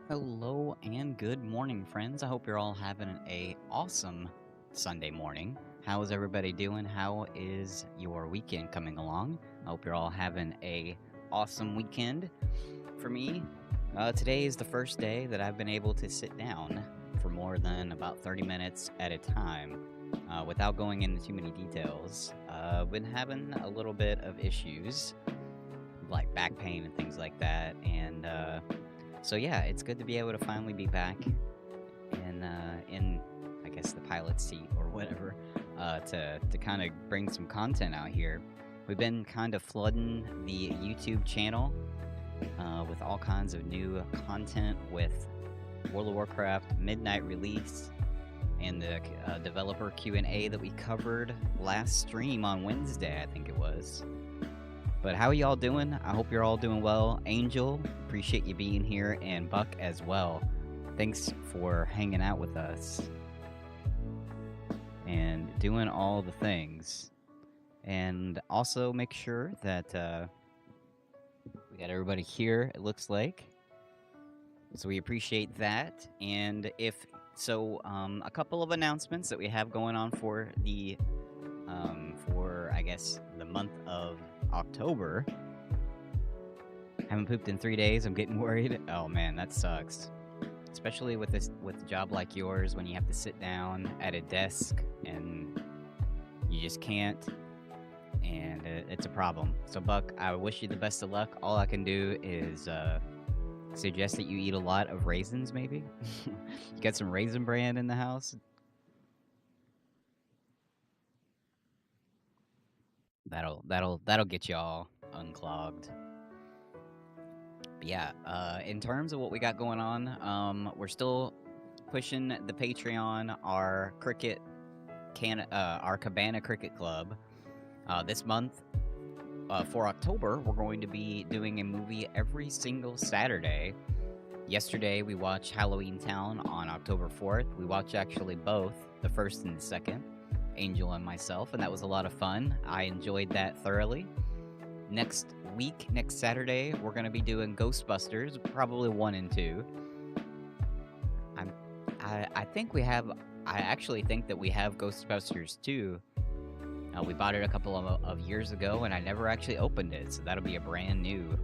Hello and good morning, friends. I hope you're all having an awesome Sunday morning. How is everybody doing? How is your weekend coming along? I hope you're all having a awesome weekend. For me, today is the first day that I've been able to sit down for more than about 30 minutes at a time without going into too many details. I've been having a little bit of issues like back pain and things like that, and so yeah, it's good to be able to finally be back in I guess the pilot seat or whatever, to kind of bring some content out here. We've been kind of flooding the YouTube channel with all kinds of new content with World of Warcraft Midnight Release and the developer Q&A that we covered last stream on Wednesday, I think it was. But how are y'all doing? I hope you're all doing well. Angel, appreciate you being here, and Buck as well. Thanks for hanging out with us and doing all the things. And also make sure that we got everybody here, it looks like. So we appreciate that. And if so, a couple of announcements that we have going on for the I guess the month of October. Haven't pooped in 3 days. I'm getting worried. Oh man, that sucks. Especially with a job like yours, when you have to sit down at a desk and you just can't, and it's a problem. So Buck, I wish you the best of luck. All I can do is suggest that you eat a lot of raisins, maybe. You got some Raisin Bran in the house? That'll get you all unclogged. But yeah, in terms of what we got going on, we're still pushing the Patreon, our Cabana Cricket Club. This month, for October, we're going to be doing a movie every single Saturday. Yesterday, we watched Halloween Town on October 4th. We watched actually both, the first and the second, Angel and myself, and that was a lot of fun. I enjoyed that thoroughly. Next Saturday, we're going to be doing Ghostbusters, probably 1 and 2. I actually think that we have Ghostbusters 2. We bought it a couple of years ago, and I never actually opened it, so that'll be a brand new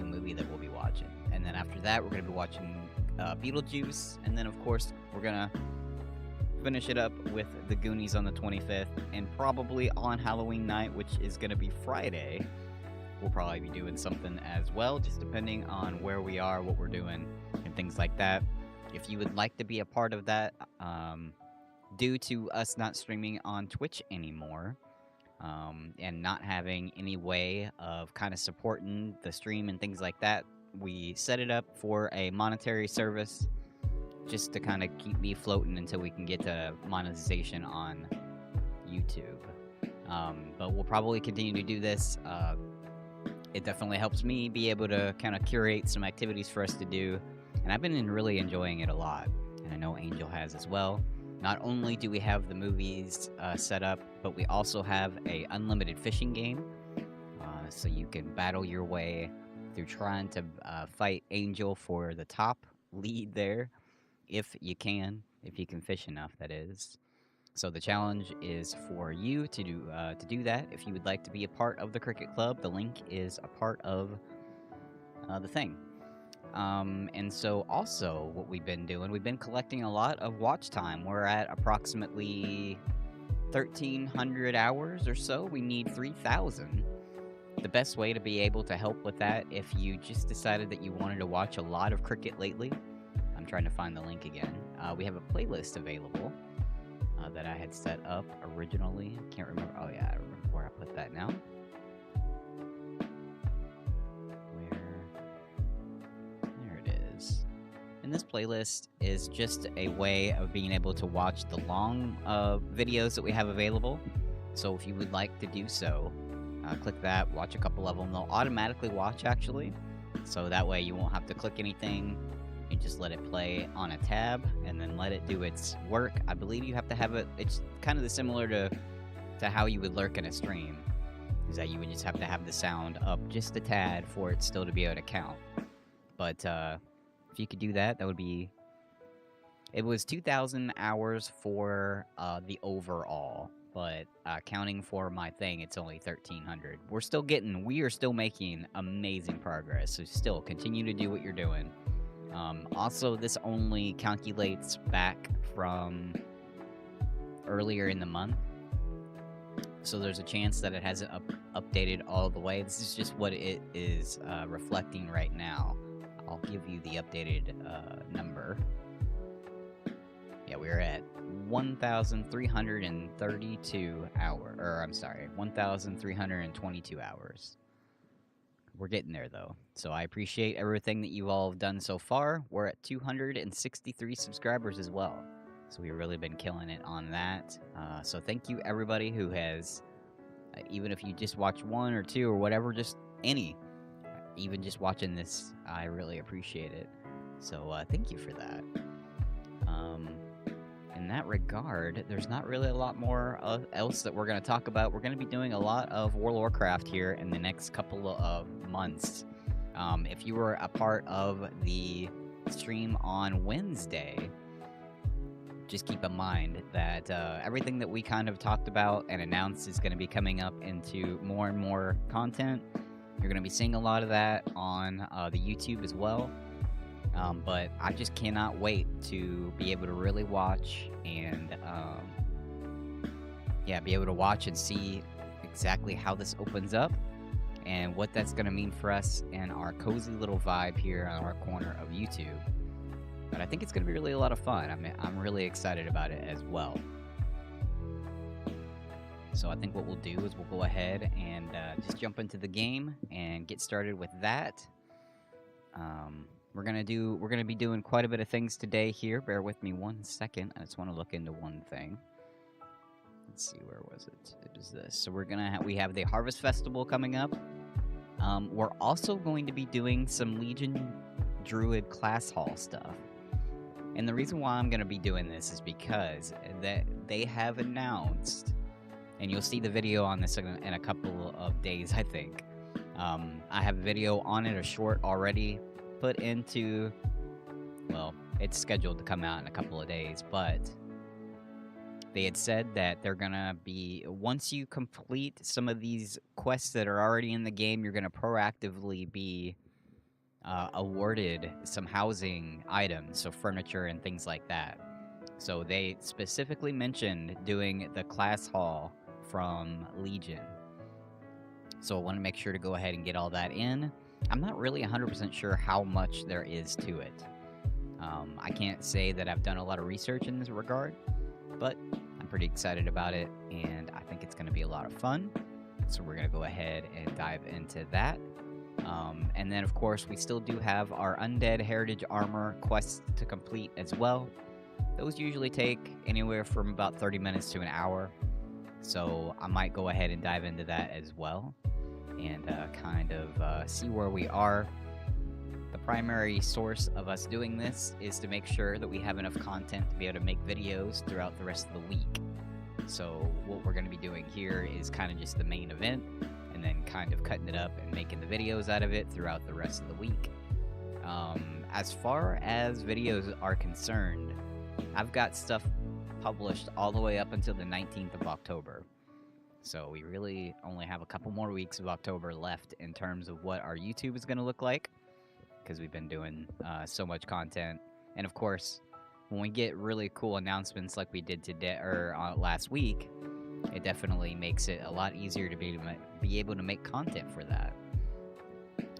movie that we'll be watching. And then after that, we're going to be watching Beetlejuice, and then of course, we're going to finish it up with the Goonies on the 25th, and probably on Halloween night, which is going to be Friday, we'll probably be doing something as well, just depending on where we are, what we're doing, and things like that. If you would like to be a part of that, due to us not streaming on Twitch anymore, and not having any way of kind of supporting the stream and things like that, we set it up for a monetary service, just to kind of keep me floating until we can get to monetization on YouTube. But we'll probably continue to do this. It definitely helps me be able to kind of curate some activities for us to do, and I've been really enjoying it a lot, and I know Angel has as well. Not only do we have the movies set up, but we also have a unlimited fishing game, so you can battle your way through trying to fight Angel for the top lead there. If you can fish enough, that is. So the challenge is for you to do that. If you would like to be a part of the Cricket Club, the link is a part of the thing. And so also what we've been doing, we've been collecting a lot of watch time. We're at approximately 1,300 hours or so. We need 3,000. The best way to be able to help with that, if you just decided that you wanted to watch a lot of cricket lately, I'm trying to find the link again. We have a playlist available that I had set up originally. Can't remember. Oh yeah, I remember where I put that now. There it is. And this playlist is just a way of being able to watch the long videos that we have available. So if you would like to do so, click that, watch a couple of them. They'll automatically watch, actually. So that way you won't have to click anything. You just let it play on a tab, and then let it do its work. I believe you have to have it... It's kind of similar to how you would lurk in a stream. Is that you would just have to have the sound up just a tad for it still to be able to count. But if you could do that, that would be... It was 2,000 hours for the overall. But counting for my thing, it's only 1,300. We are still making amazing progress, so still continue to do what you're doing. Also, this only calculates back from earlier in the month, so there's a chance that it hasn't updated all the way. This is just what it is reflecting right now. I'll give you the updated number. Yeah, we're at 1,332 hours, or I'm sorry, 1,322 hours. We're getting there, though. So I appreciate everything that you all have done so far. We're at 263 subscribers as well. So we've really been killing it on that. So thank you, everybody who has, even if you just watch 1 or 2 or whatever, just any, even just watching this, I really appreciate it. So thank you for that. In that regard, there's not really a lot more else that we're going to talk about. We're going to be doing a lot of World of Warcraft here in the next couple of months. If you were a part of the stream on Wednesday, just keep in mind that everything that we kind of talked about and announced is going to be coming up into more and more content. You're going to be seeing a lot of that on the YouTube as well. But I just cannot wait to be able to really watch and, be able to watch and see exactly how this opens up and what that's going to mean for us and our cozy little vibe here on our corner of YouTube. But I think it's going to be really a lot of fun. I'm really excited about it as well. So I think what we'll do is we'll go ahead and just jump into the game and get started with that. We're gonna be doing quite a bit of things today here. Bear with me 1 second. I just want to look into one thing. Let's see, where was it? It was this. So we have the Harvest Festival coming up. We're also going to be doing some Legion Druid Class Hall stuff. And the reason why I'm gonna be doing this is because they have announced, and you'll see the video on this in a couple of days, I think. I have a video on it, a short already put into, well, it's scheduled to come out in a couple of days, but they had said that they're gonna be, once you complete some of these quests that are already in the game, you're gonna proactively be awarded some housing items, so furniture and things like that. So they specifically mentioned doing the class hall from Legion. So I want to make sure to go ahead and get all that in. I'm not really 100% sure how much there is to it. I can't say that I've done a lot of research in this regard, but I'm pretty excited about it, and I think it's going to be a lot of fun. So we're going to go ahead and dive into that. And then, of course, we still do have our Undead Heritage Armor quests to complete as well. Those usually take anywhere from about 30 minutes to an hour, so I might go ahead and dive into that as well. And kind of see where we are. The primary source of us doing this is to make sure that we have enough content to be able to make videos throughout the rest of the week. So what we're going to be doing here is kind of just the main event, and then kind of cutting it up and making the videos out of it throughout the rest of the week. As far as videos are concerned, I've got stuff published all the way up until the 19th of October. So we really only have a couple more weeks of October left in terms of what our YouTube is going to look like, because we've been doing so much content. And of course, when we get really cool announcements like we did today or last week, it definitely makes it a lot easier to be able to make content for that.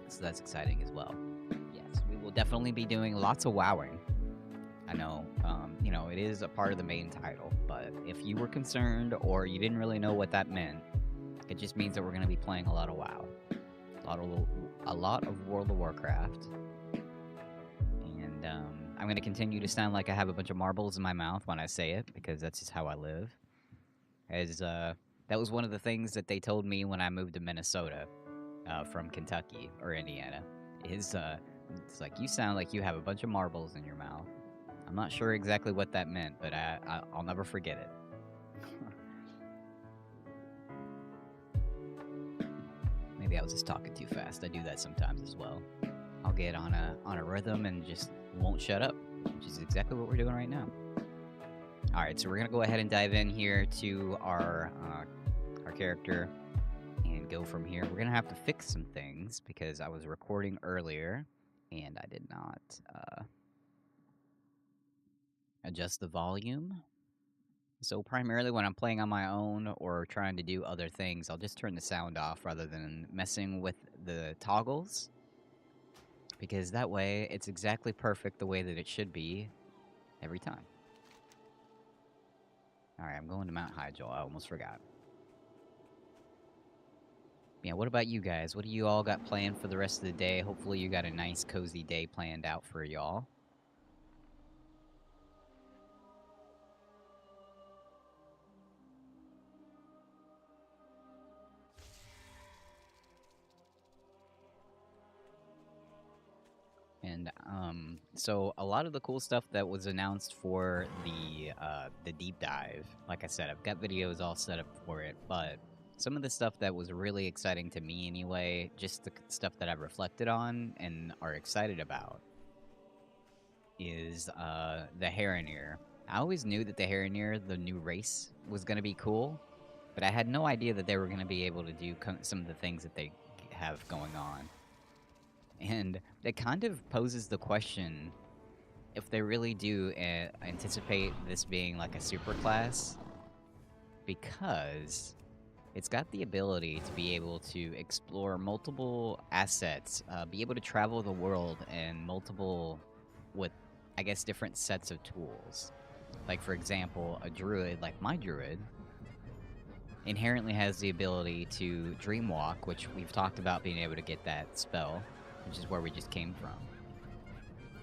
So that's exciting as well. Yes, we will definitely be doing lots of WoWing. I know, you know, it is a part of the main title, but if you were concerned or you didn't really know what that meant, it just means that we're going to be playing a lot of WoW, a lot of World of Warcraft, and I'm going to continue to sound like I have a bunch of marbles in my mouth when I say it, because that's just how I live. As that was one of the things that they told me when I moved to Minnesota from Kentucky or Indiana. It's like, you sound like you have a bunch of marbles in your mouth. I'm not sure exactly what that meant, but I'll never forget it. Maybe I was just talking too fast. I do that sometimes as well. I'll get on a rhythm and just won't shut up, which is exactly what we're doing right now. All right, so we're gonna go ahead and dive in here to our character and go from here. We're gonna have to fix some things because I was recording earlier and I did not adjust the volume. So primarily when I'm playing on my own or trying to do other things, I'll just turn the sound off rather than messing with the toggles, because that way it's exactly perfect the way that it should be every time. Alright, I'm going to Mount Hyjal. I almost forgot. Yeah, what about you guys? What do you all got planned for the rest of the day? Hopefully you got a nice, cozy day planned out for y'all. And so a lot of the cool stuff that was announced for the deep dive, like I said, I've got videos all set up for it, but some of the stuff that was really exciting to me anyway, just the stuff that I've reflected on and are excited about, is the Heronir. I always knew that the Heronir, the new race, was going to be cool, but I had no idea that they were going to be able to do some of the things that they have going on. And it kind of poses the question if they really do anticipate this being like a super class, because it's got the ability to be able to explore multiple assets, be able to travel the world and multiple, with, I guess, different sets of tools. Like, for example, a druid, like my druid, inherently has the ability to dreamwalk, which we've talked about being able to get that spell, which is where we just came from.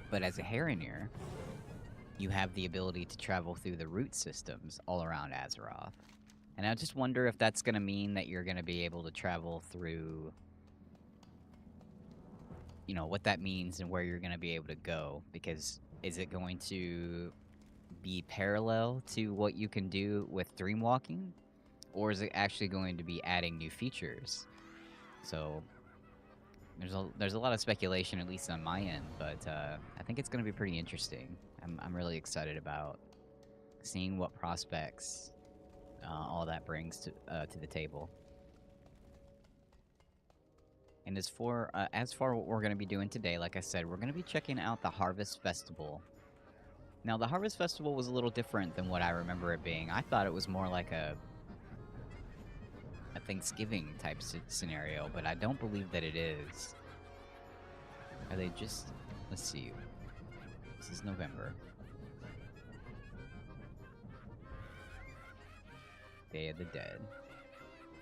But as a Heronir, you have the ability to travel through the root systems all around Azeroth. And I just wonder if that's going to mean that you're going to be able to travel through, you know, what that means and where you're going to be able to go. Because is it going to be parallel to what you can do with dreamwalking? Or is it actually going to be adding new features? So there's a lot of speculation, at least on my end, but I think it's going to be pretty interesting. I'm really excited about seeing what prospects all that brings to the table. And as for what we're going to be doing today, like I said, we're going to be checking out the Harvest Festival. Now, the Harvest Festival was a little different than what I remember it being. I thought it was more like a Thanksgiving type scenario, but I don't believe that it is. Are they just... Let's see. This is November. Day of the Dead.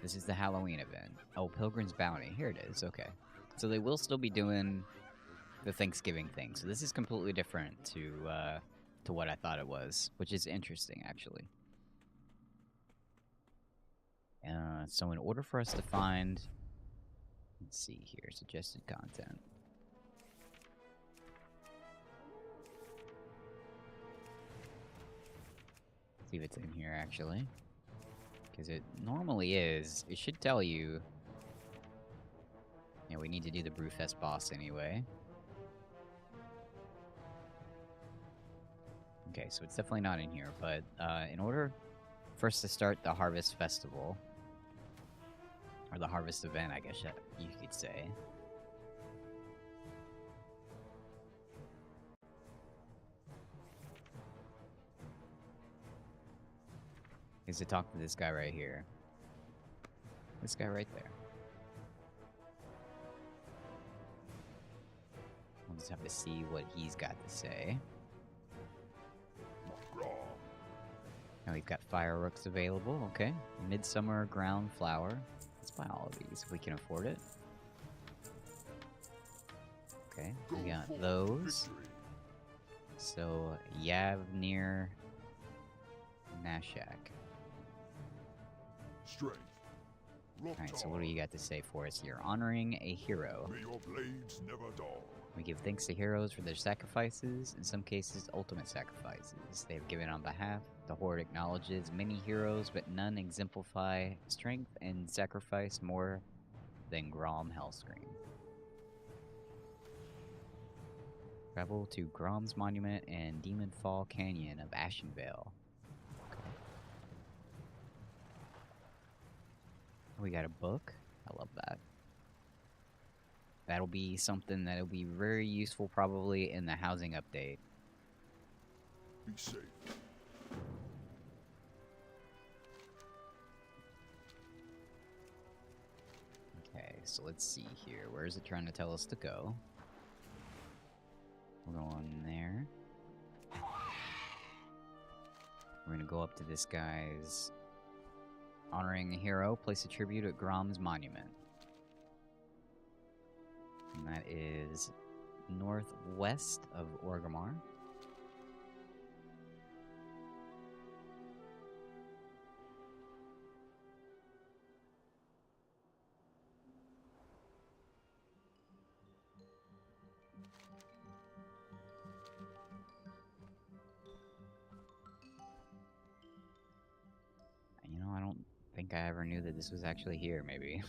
This is the Halloween event. Oh, Pilgrim's Bounty. Here it is. Okay. So they will still be doing the Thanksgiving thing. So this is completely different to what I thought it was, which is interesting, actually. So in order for us to find... Let's see here. Suggested content. See if it's in here, actually. Because it normally is. It should tell you... Yeah, we need to do the Brewfest boss anyway. Okay, so it's definitely not in here, but in order for us to start the Harvest Festival, or the Harvest event, I guess you could say, is to talk to this guy right here. This guy right there. We'll just have to see what he's got to say. And we've got fireworks available, okay. Midsummer ground flower. Let's buy all of these if we can afford it. Okay, we got those. So, Yavnir Nashak. Strength. Alright, so what do you got to say for us here? Honoring a hero. May your blades never dull. We give thanks to heroes for their sacrifices, in some cases ultimate sacrifices. They have given on behalf. The Horde acknowledges many heroes, but none exemplify strength and sacrifice more than Grom Hellscream. Travel to Grom's Monument and Demon Fall Canyon of Ashenvale. Okay. We got a book. I love that. That'll be something that'll be very useful probably in the housing update. Be safe. Okay, so let's see here. Where is it trying to tell us to go? We'll go on there. We're gonna go up to this guy's honoring a hero. Place a tribute at Grom's Monument. And that is northwest of Orgrimmar. You know, I don't think I ever knew that this was actually here, maybe.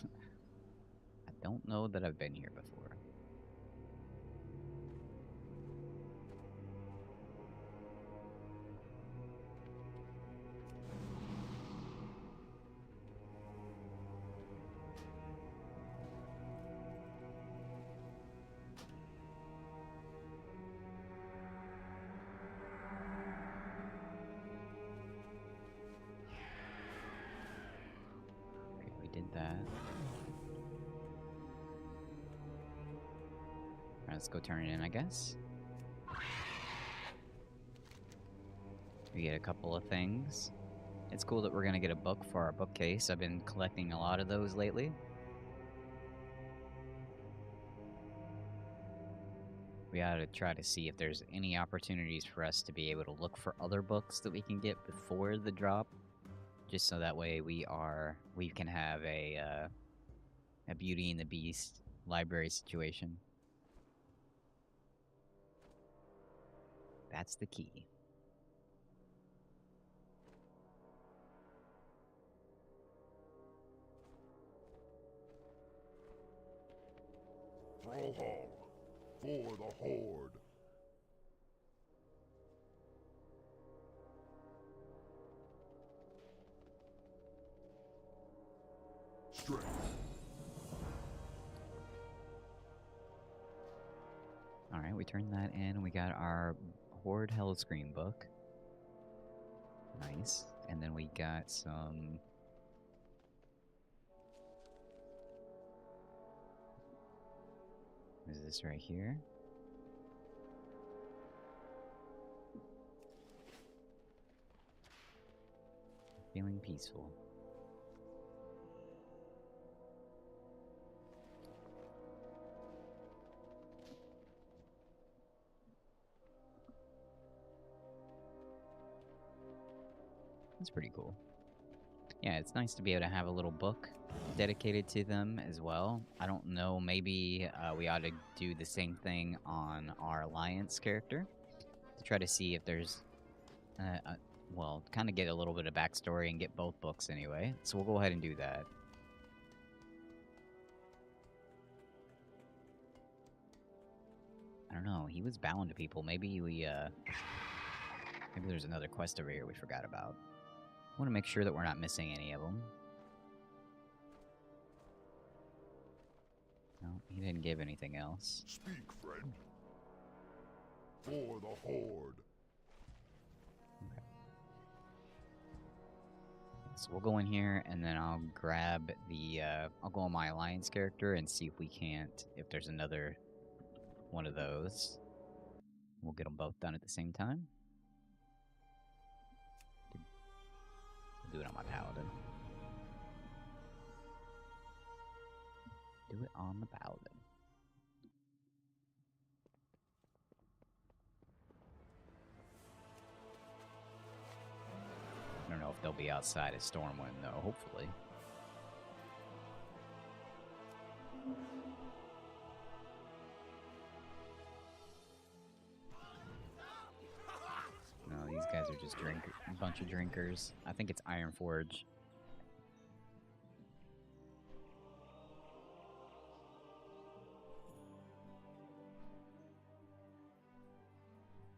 I don't know that I've been here before. Okay, we did that. Alright, let's go turn it in, I guess. We get a couple of things. It's cool that we're gonna get a book for our bookcase. I've been collecting a lot of those lately. We ought to try to see if there's any opportunities for us to be able to look for other books that we can get before the drop, just so that way we can have a Beauty and the Beast library situation. That's the key. Thrall Hall. For the Horde. Strength. Alright, we turned that in and we got our Horde Hellscream book. Nice. And then we got some... What is this right here? Feeling peaceful. That's pretty cool. Yeah, it's nice to be able to have a little book dedicated to them as well. I don't know, maybe we ought to do the same thing on our Alliance character to try to see if there's, well, kind of get a little bit of backstory and get both books anyway. So we'll go ahead and do that. I don't know, he was bound to people. Maybe maybe there's another quest over here we forgot about. I want to make sure that we're not missing any of them. No, he didn't give anything else. Speak, friend. For the Horde. Okay. So we'll go in here, and then I'll grab the, I'll go on my Alliance character and see if we can't, if there's another one of those. We'll get them both done at the same time. Do it on my paladin. Do it on the paladin. I don't know if they'll be outside of Stormwind, though, hopefully. No, these guys are just a bunch of drinkers. I think it's Ironforge.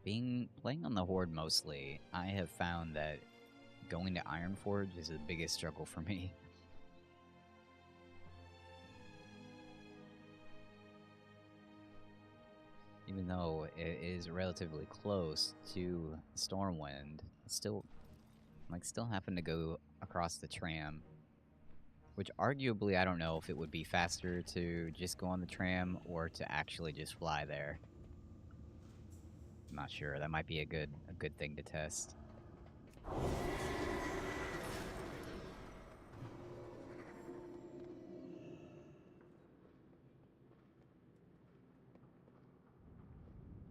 Playing on the Horde mostly, I have found that going to Ironforge is the biggest struggle for me. Even though it is relatively close to Stormwind, it's still having to go across the tram. Which arguably, I don't know if it would be faster to just go on the tram or to actually just fly there. I'm not sure. That might be a good thing to test. Can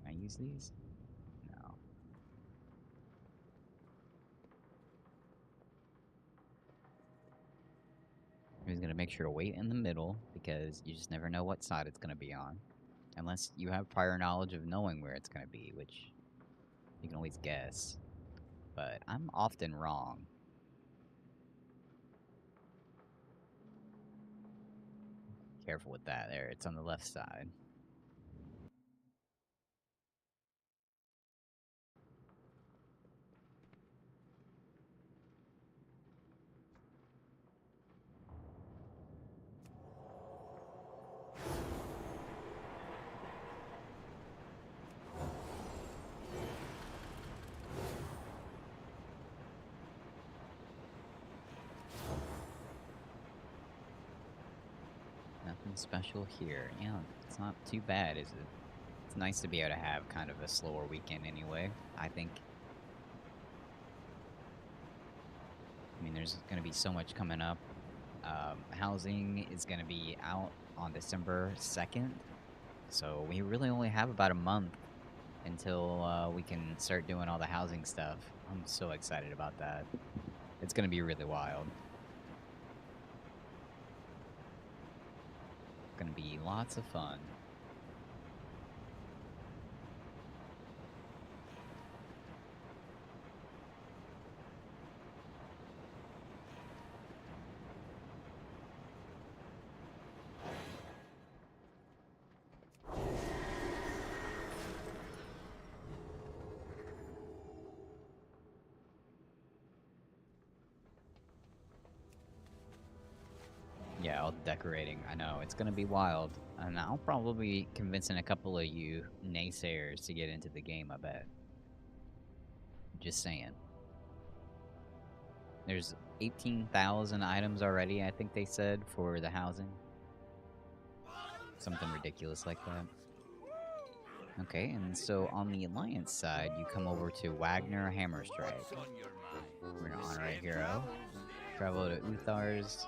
I use these? No. I'm just gonna make sure to wait in the middle because you just never know what side it's gonna be on. Unless you have prior knowledge of knowing where it's gonna be, which you can always guess. But I'm often wrong. Careful with that there, it's on the left side. Nothing special here. Yeah, it's not too bad, is it? It's nice to be able to have kind of a slower weekend anyway, I think. I mean, there's going to be so much coming up. Housing is going to be out on December 2nd, so we really only have about a month until we can start doing all the housing stuff. I'm so excited about that. It's going to be really wild. Going to be lots of fun. Yeah, all the decorating. I know, it's gonna be wild. And I'll probably be convincing a couple of you naysayers to get into the game, I bet. Just saying. There's 18,000 items already, I think they said, for the housing. Something ridiculous like that. Okay, and so on the Alliance side, you come over to Wagner Hammerstrike. We're gonna honor a hero. Travel to Uthar's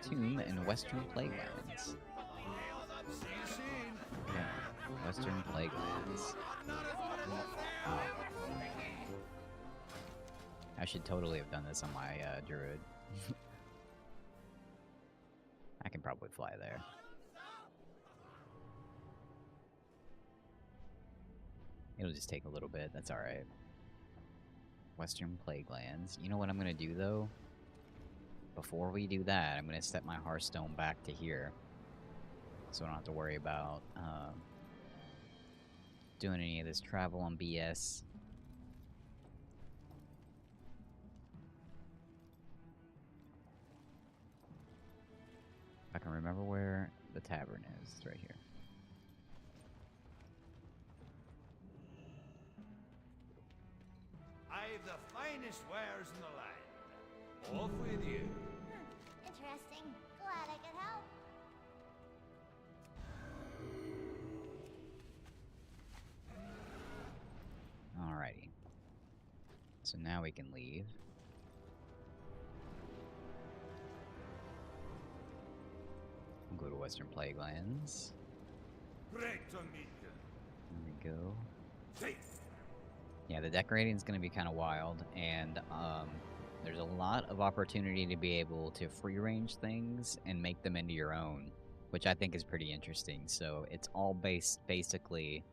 tomb in Western Plaguelands. Okay, Western Plaguelands. I should totally have done this on my druid. I can probably fly there. It'll just take a little bit, that's alright. Western Plaguelands. You know what I'm gonna do though? Before we do that, I'm gonna set my Hearthstone back to here. So I don't have to worry about doing any of this travel on BS. If I can remember where the tavern is, it's right here. I've the finest wares in the land. Off with you. Interesting. Glad I could help. Alrighty. So now we can leave. Western Plaguelands. Recto media. There we go. Safe. Yeah, the decorating is going to be kind of wild, and there's a lot of opportunity to be able to free range things and make them into your own, which I think is pretty interesting. So it's all based basically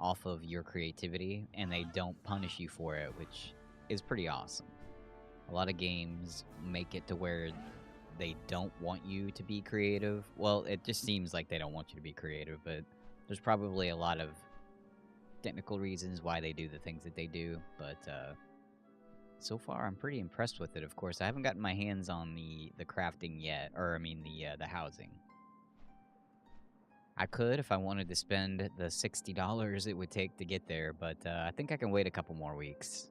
off of your creativity, and they don't punish you for it, which is pretty awesome. A lot of games make it to where they don't want you to be creative. Well, it just seems like they don't want you to be creative, but there's probably a lot of technical reasons why they do the things that they do, but so far I'm pretty impressed with it. Of course, I haven't gotten my hands on the crafting yet, or I mean the housing. I could if I wanted to spend the $60 it would take to get there, but I think I can wait a couple more weeks.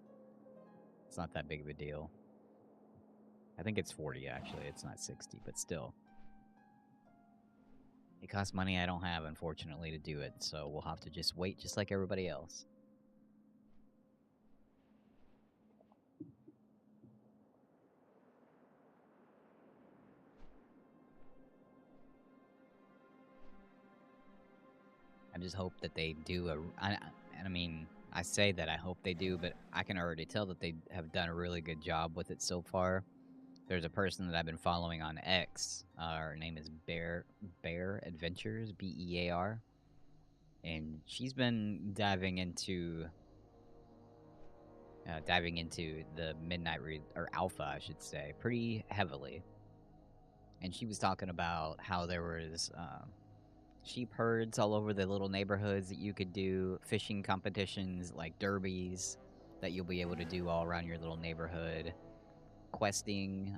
It's not that big of a deal. I think it's 40 actually. It's not 60, but still. It costs money I don't have, unfortunately, to do it, so we'll have to just wait just like everybody else. I just hope that they do I mean, I say that I hope they do, but I can already tell that they have done a really good job with it so far. There's a person that I've been following on X. Her name is Bear Adventures, Bear, and she's been diving into the Midnight or Alpha, I should say, pretty heavily. And she was talking about how there was sheep herds all over the little neighborhoods that you could do, fishing competitions like derbies that you'll be able to do all around your little neighborhood, questing,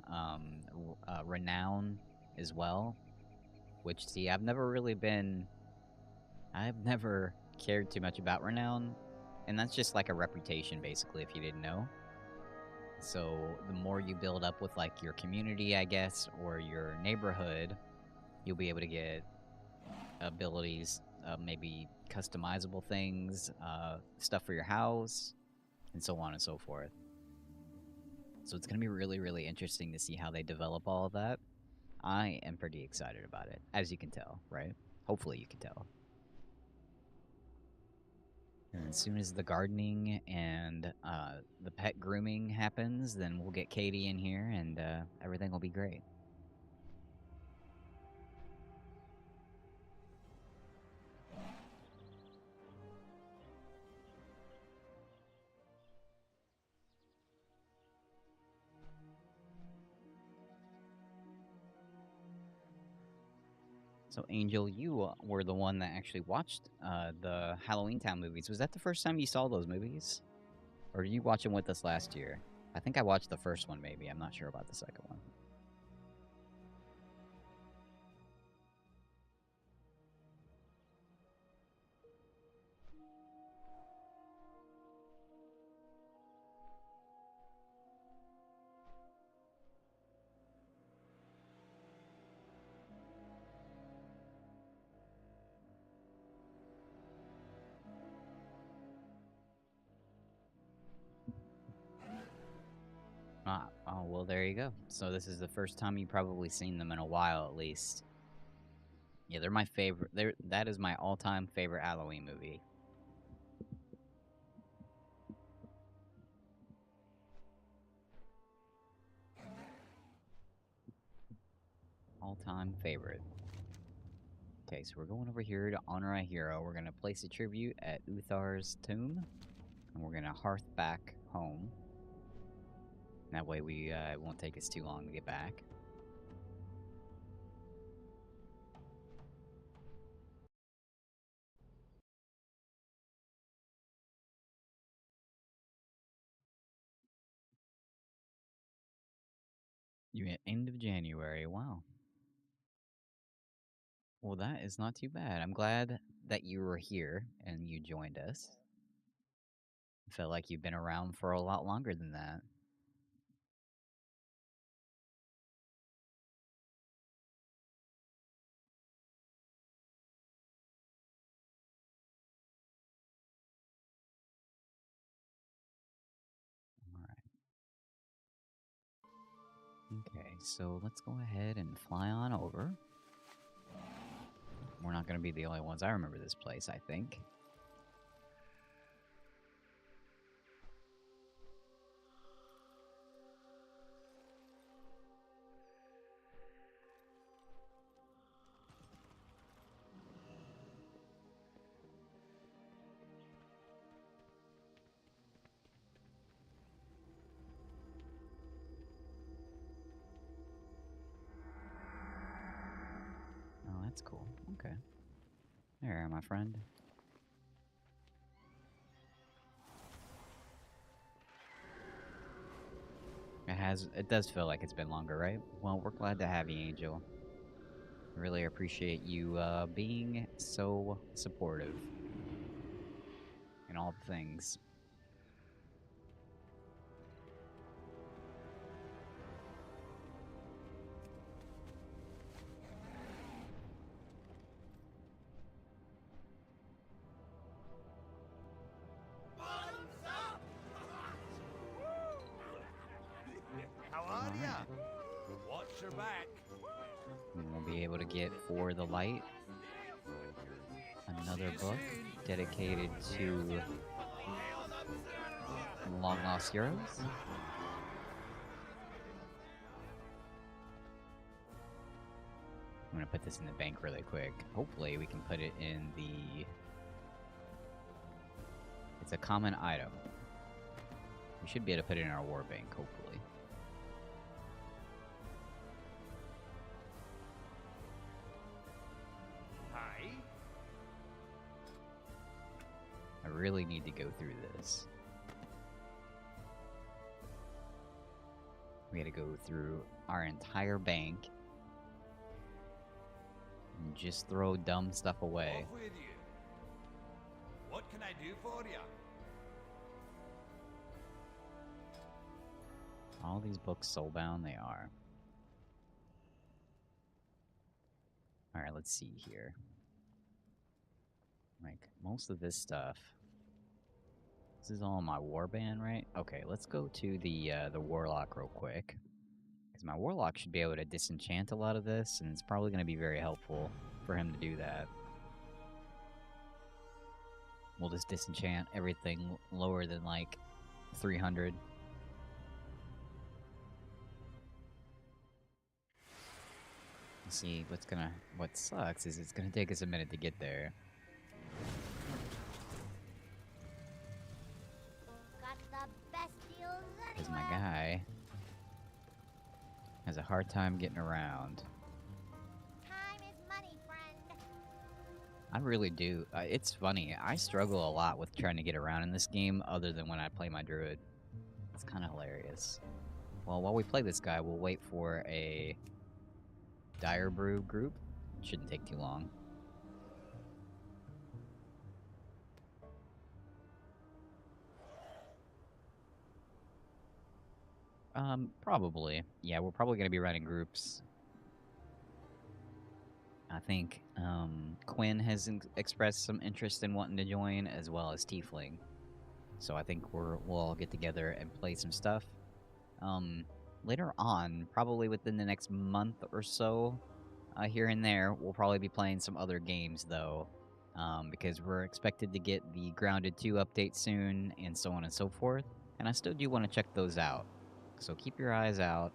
renown as well. Which, see, I've never cared too much about renown, and that's just like a reputation, basically, if you didn't know. So the more you build up with like your community, I guess, or your neighborhood, you'll be able to get abilities, maybe customizable things, stuff for your house, and so on and so forth. So it's going to be really, really interesting to see how they develop all of that. I am pretty excited about it, as you can tell, right? Hopefully you can tell. And as soon as the gardening and the pet grooming happens, then we'll get Katie in here and everything will be great. So, Angel, you were the one that actually watched the Halloween Town movies. Was that the first time you saw those movies? Or did you watch them with us last year? I think I watched the first one, maybe. I'm not sure about the second one. Oh, well, there you go. So this is the first time you've probably seen them in a while, at least. Yeah, they're my favorite. That is my all-time favorite Halloween movie. All-time favorite. Okay, so we're going over here to honor a hero. We're going to place a tribute at Uthar's tomb, and we're going to hearth back home. That way it won't take us too long to get back. You mean end of January, wow. Well, that is not too bad. I'm glad that you were here and you joined us. I felt like you've been around for a lot longer than that. Alright. Okay, so let's go ahead and fly on over. We're not going to be the only ones. I remember this place, I think. Oh, that's cool. Okay. There, my friend. It does feel like it's been longer, right? Well, we're glad to have you, Angel. Really appreciate you being so supportive in all the things. How are ya? Watch your back. And we'll be able to get For the Light, another book dedicated to long lost heroes. I'm gonna put this in the bank really quick. Hopefully we can put it in the... It's a common item. We should be able to put it in our war bank, hopefully. Hi. I really need to go through this. We gotta go through our entire bank and just throw dumb stuff away. Off with you. What can I do for you? All these books soulbound, they are. Alright, let's see here. Like, most of this stuff... This is all my warband, right? Okay, let's go to the warlock real quick. Because my warlock should be able to disenchant a lot of this, and it's probably going to be very helpful for him to do that. We'll just disenchant everything lower than, like, 300. See, what sucks is it's gonna take us a minute to get there. Got the best deals Because my anywhere. guy has a hard time getting around. Time is money, friend. I really do. It's funny. I struggle a lot with trying to get around in this game other than when I play my druid. It's kind of hilarious. Well, while we play this guy, we'll wait for a Dire Brew group. Shouldn't take too long. Probably. Yeah, we're probably going to be running groups. I think, Quinn has expressed some interest in wanting to join, as well as Tiefling. So I think we'll all get together and play some stuff. Later on, probably within the next month or so, here and there, we'll probably be playing some other games, though. Because we're expected to get the Grounded 2 update soon, and so on and so forth. And I still do want to check those out. So keep your eyes out.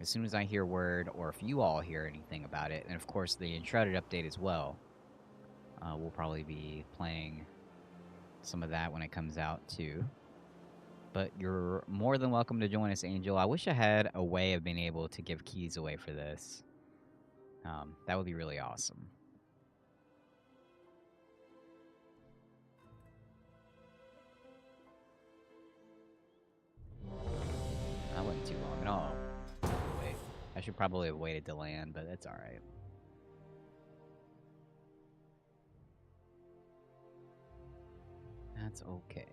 As soon as I hear word, or if you all hear anything about it, and of course the Enshrouded update as well, we'll probably be playing some of that when it comes out too. But you're more than welcome to join us, Angel. I wish I had a way of being able to give keys away for this. That would be really awesome. That wasn't too long at all. Wait, I should probably have waited to land, but that's alright. That's okay.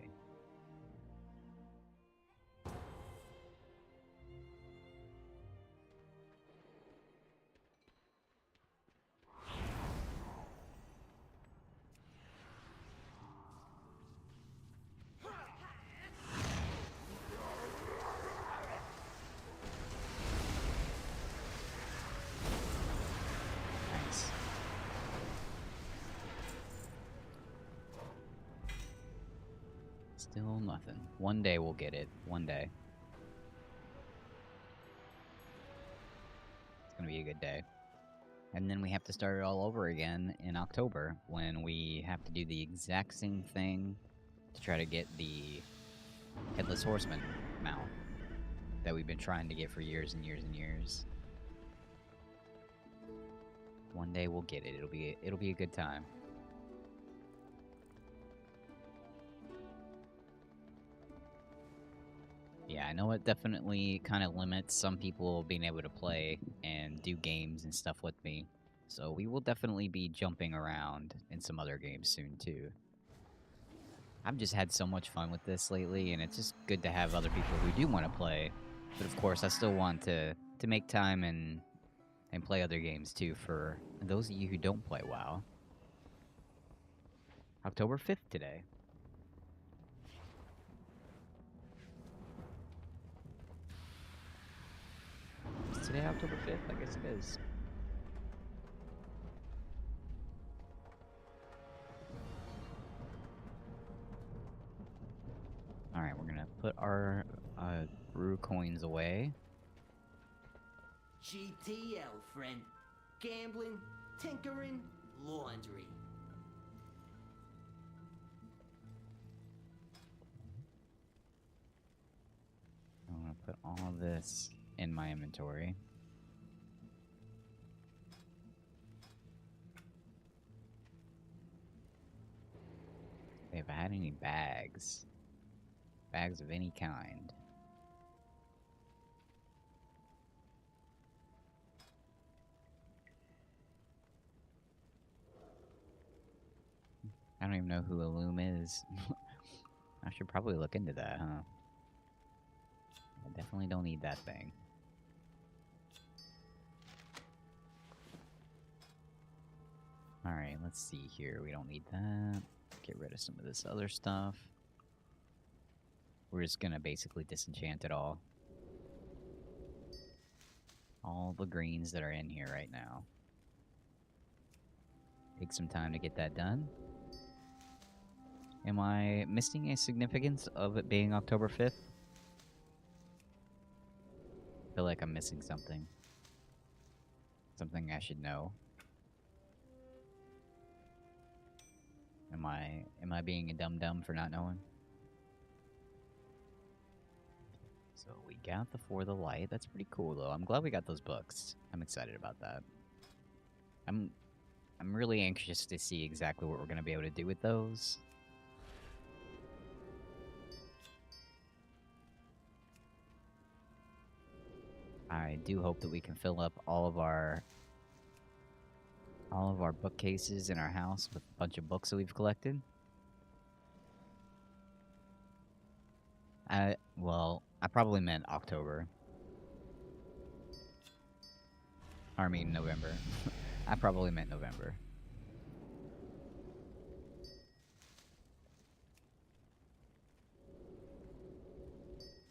Nice. Still nothing. One day we'll get it. One day. It's gonna be a good day. And then we have to start it all over again in October, when we have to do the exact same thing to try to get the Headless Horseman mount that we've been trying to get for years and years and years. One day we'll get it. It'll be a good time. Yeah, I know it definitely kind of limits some people being able to play and do games and stuff with me. So we will definitely be jumping around in some other games soon too. I've just had so much fun with this lately, and it's just good to have other people who do want to play. But of course, I still want to make time and play other games too for those of you who don't play WoW. October 5th today. Is today October 5th? I guess it is. Alright, we're gonna put our brew coins away. GTL, friend. Gambling, tinkering, laundry. I'm gonna put all this in my inventory. If I had any bags. Bags of any kind. I don't even know who Illum is. I should probably look into that, huh? I definitely don't need that thing. Alright, let's see here. We don't need that. Get rid of some of this other stuff. We're just gonna basically disenchant it all. All the greens that are in here right now. Take some time to get that done. Am I missing a significance of it being October 5th? I feel like I'm missing something. Something I should know. Am I being a dum-dum for not knowing? So we got the For the Light. That's pretty cool, though. I'm glad we got those books. I'm excited about that. I'm really anxious to see exactly what we're going to be able to do with those. I do hope that we can fill up all of our bookcases in our house with a bunch of books that we've collected. Well, I probably meant October. I mean November. I probably meant November.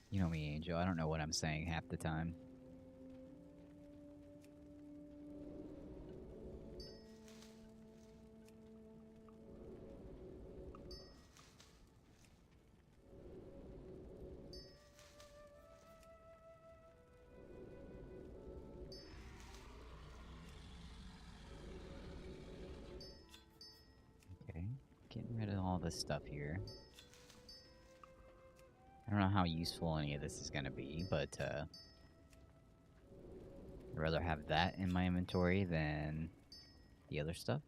You know me, Angel. I don't know what I'm saying half the time. Getting rid of all this stuff here. I don't know how useful any of this is going to be, but I'd rather have that in my inventory than the other stuff.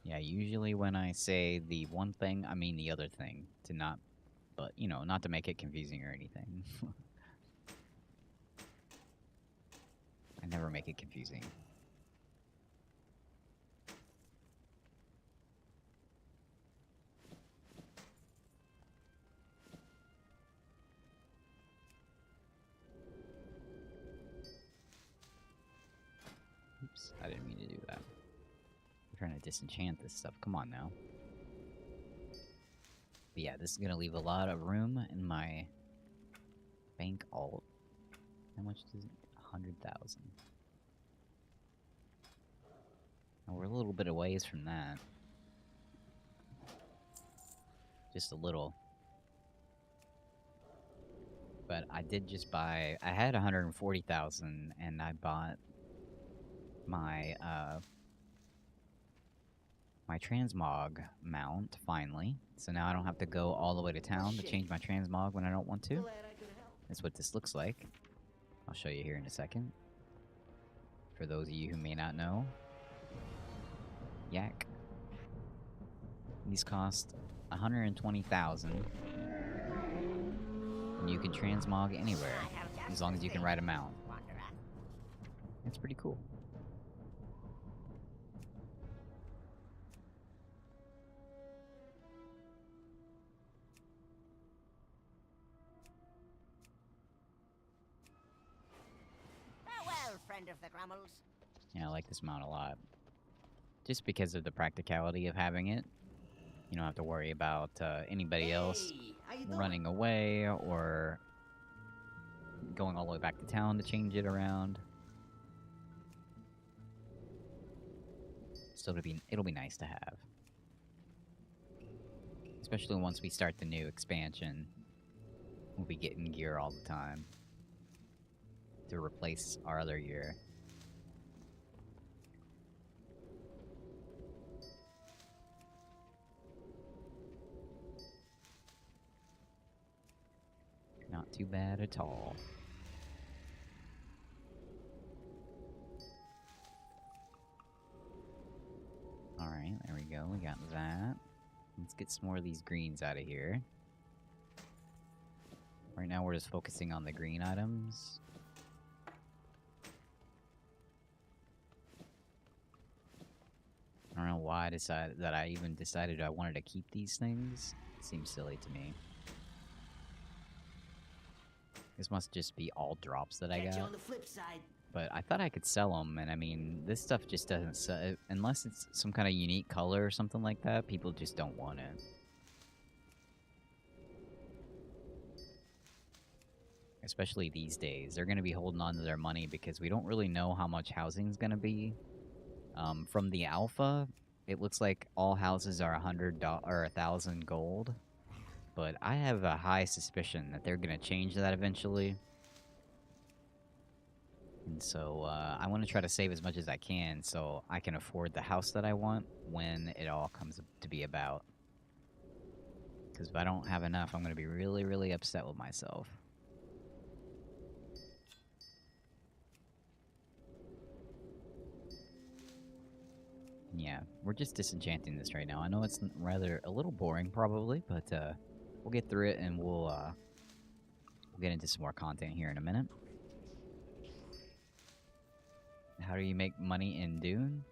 Yeah, usually when I say the one thing, I mean the other thing. But, you know, not to make it confusing or anything. I never make it confusing. Oops, I didn't mean to do that. I'm trying to disenchant this stuff. Come on now. But yeah, this is going to leave a lot of room in my bank alt. How much does it? 100,000. And we're a little bit away from that. Just a little. But I did just buy... I had 140,000, and I bought my, my transmog mount, finally. So now I don't have to go all the way to town to change my transmog when I don't want to. Glad I could help. That's what this looks like. I'll show you here in a second. For those of you who may not know. Yak. These cost 120,000. And you can transmog anywhere, as long as you can ride a mount. That's pretty cool. Farewell, friend of the Grummels. Yeah, I like this mount a lot. Just because of the practicality of having it. You don't have to worry about anybody else Hey, how you doing? running away or going all the way back to town to change it around. So it'll be nice to have. Especially once we start the new expansion. We'll be getting gear all the time. To replace our other gear. Not too bad at all. Alright, there we go. We got that. Let's get some more of these greens out of here. Right now we're just focusing on the green items. I don't know why I even decided I wanted to keep these things. It seems silly to me. This must just be all drops that I Catch you got. on the flip side. But I thought I could sell them, and I mean, this stuff just doesn't sell. Unless it's some kind of unique color or something like that, people just don't want it. Especially these days. They're going to be holding on to their money because we don't really know how much housing's going to be. From the alpha, it looks like all houses are $100 or 1,000 gold. But I have a high suspicion that they're going to change that eventually. And so I want to try to save as much as I can so I can afford the house that I want when it all comes to be about. Because if I don't have enough, I'm going to be really, really upset with myself. Yeah, we're just disenchanting this right now. I know it's rather a little boring probably, but we'll get through it and we'll get into some more content here in a minute. How do you make money in Dune?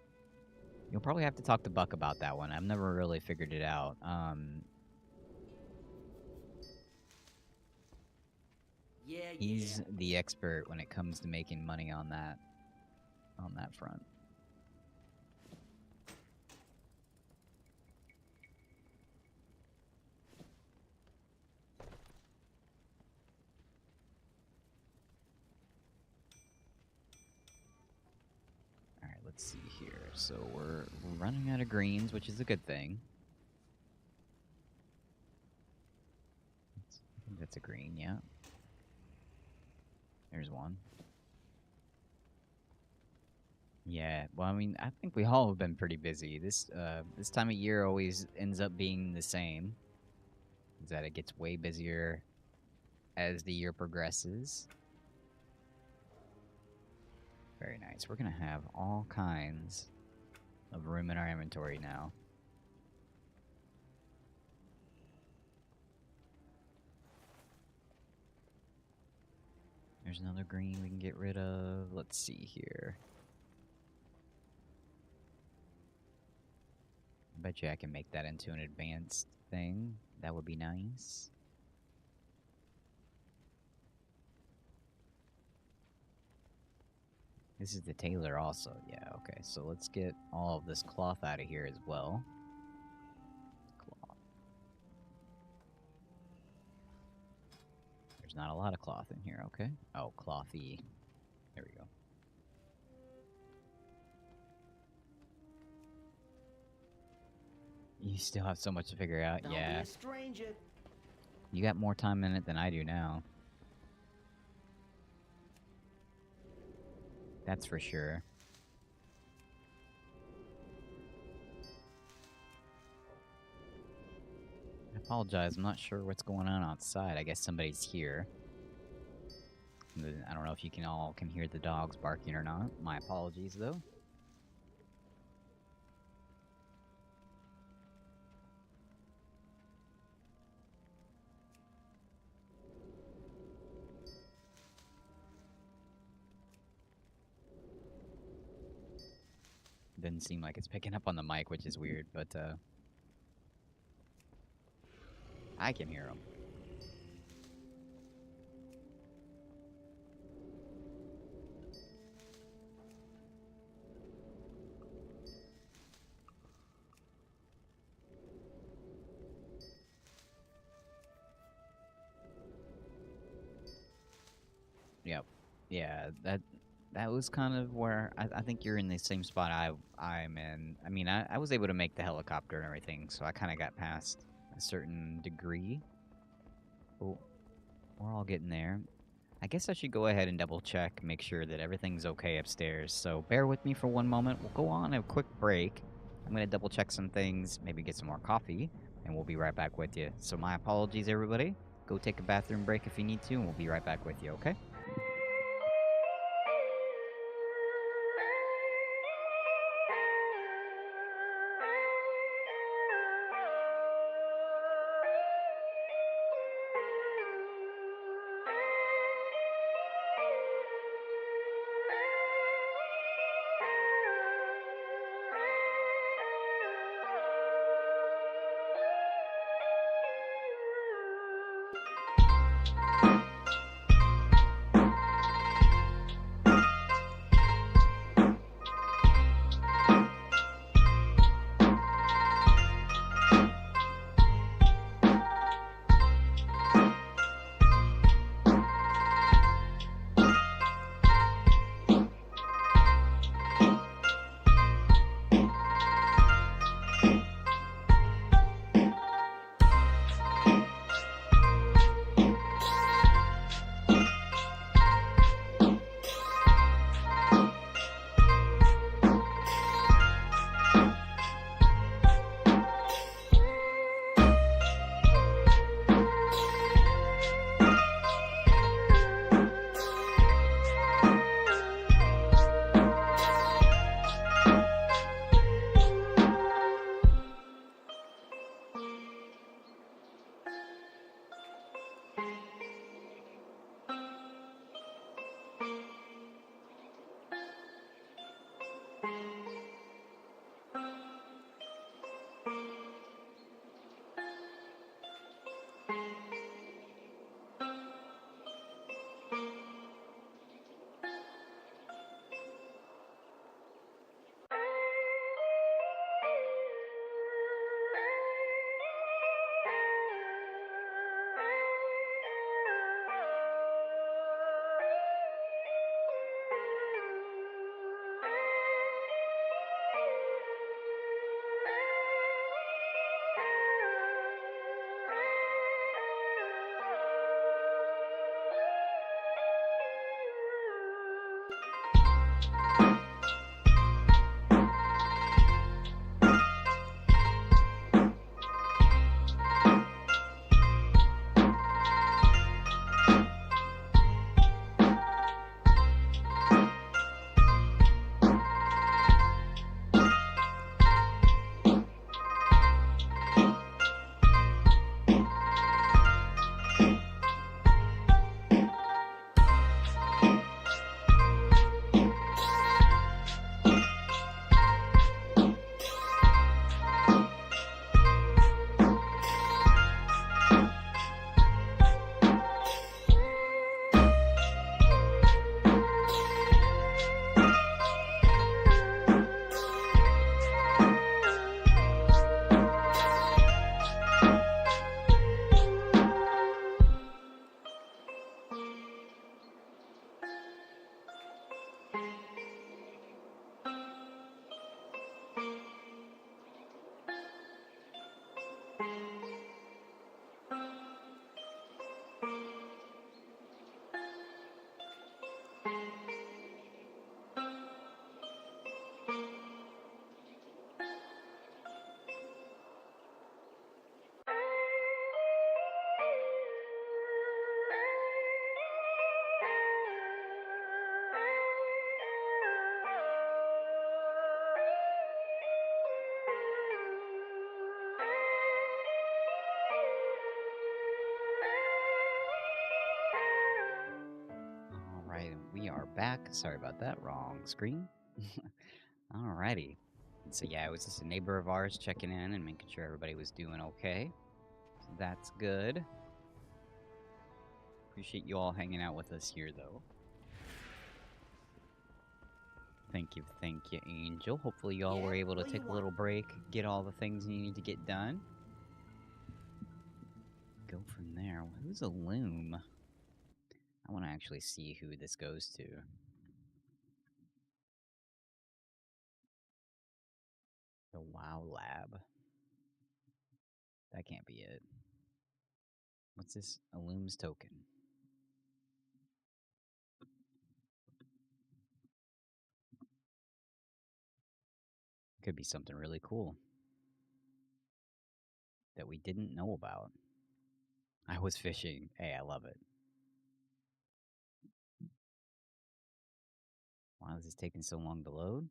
You'll probably have to talk to Buck about that one. I've never really figured it out. He's the expert when it comes to making money on that front. Alright, let's see here. So we're running out of greens, which is a good thing. I think that's a green, yeah. There's one. Yeah, well, I mean, I think we all have been pretty busy. This time of year always ends up being the same. Is that it gets way busier as the year progresses. Very nice. We're gonna have all kinds of room in our inventory now. There's another green we can get rid of. Let's see here. I bet you I can make that into an advanced thing. That would be nice. This is the tailor also. Yeah, okay. So let's get all of this cloth out of here as well. Cloth. There's not a lot of cloth in here, okay? Oh, clothy. There we go. You still have so much to figure out. Don't be Yeah. a stranger. You got more time in it than I do now. That's for sure. I apologize. I'm not sure what's going on outside. I guess somebody's here. I don't know if you can all hear the dogs barking or not. My apologies, though. Doesn't seem like it's picking up on the mic, which is weird, but I can hear them. Yep. Yeah, that was kind of where I think you're in the same spot I'm in. I mean, I was able to make the helicopter and everything, so I kind of got past a certain degree. Oh, we're all getting there. I guess I should go ahead and double check, make sure that everything's okay upstairs. So bear with me for one moment. We'll go on a quick break. I'm going to double check some things, maybe get some more coffee, and we'll be right back with you. So my apologies, everybody. Go take a bathroom break if you need to, and we'll be right back with you, okay? Alright, we are back. Sorry about that. Wrong screen. Alrighty. So yeah, it was just a neighbor of ours checking in and making sure everybody was doing okay. So that's good. Appreciate you all hanging out with us here, though. Thank you, Angel. Hopefully you all were able to take a little break, get all the things you need to get done. Go from there. Who's a loom? I want to actually see who this goes to. The WoW Lab. That can't be it. What's this? A loom's token. Could be something really cool that we didn't know about. I was fishing. Hey, I love it. Why is this taking so long to load?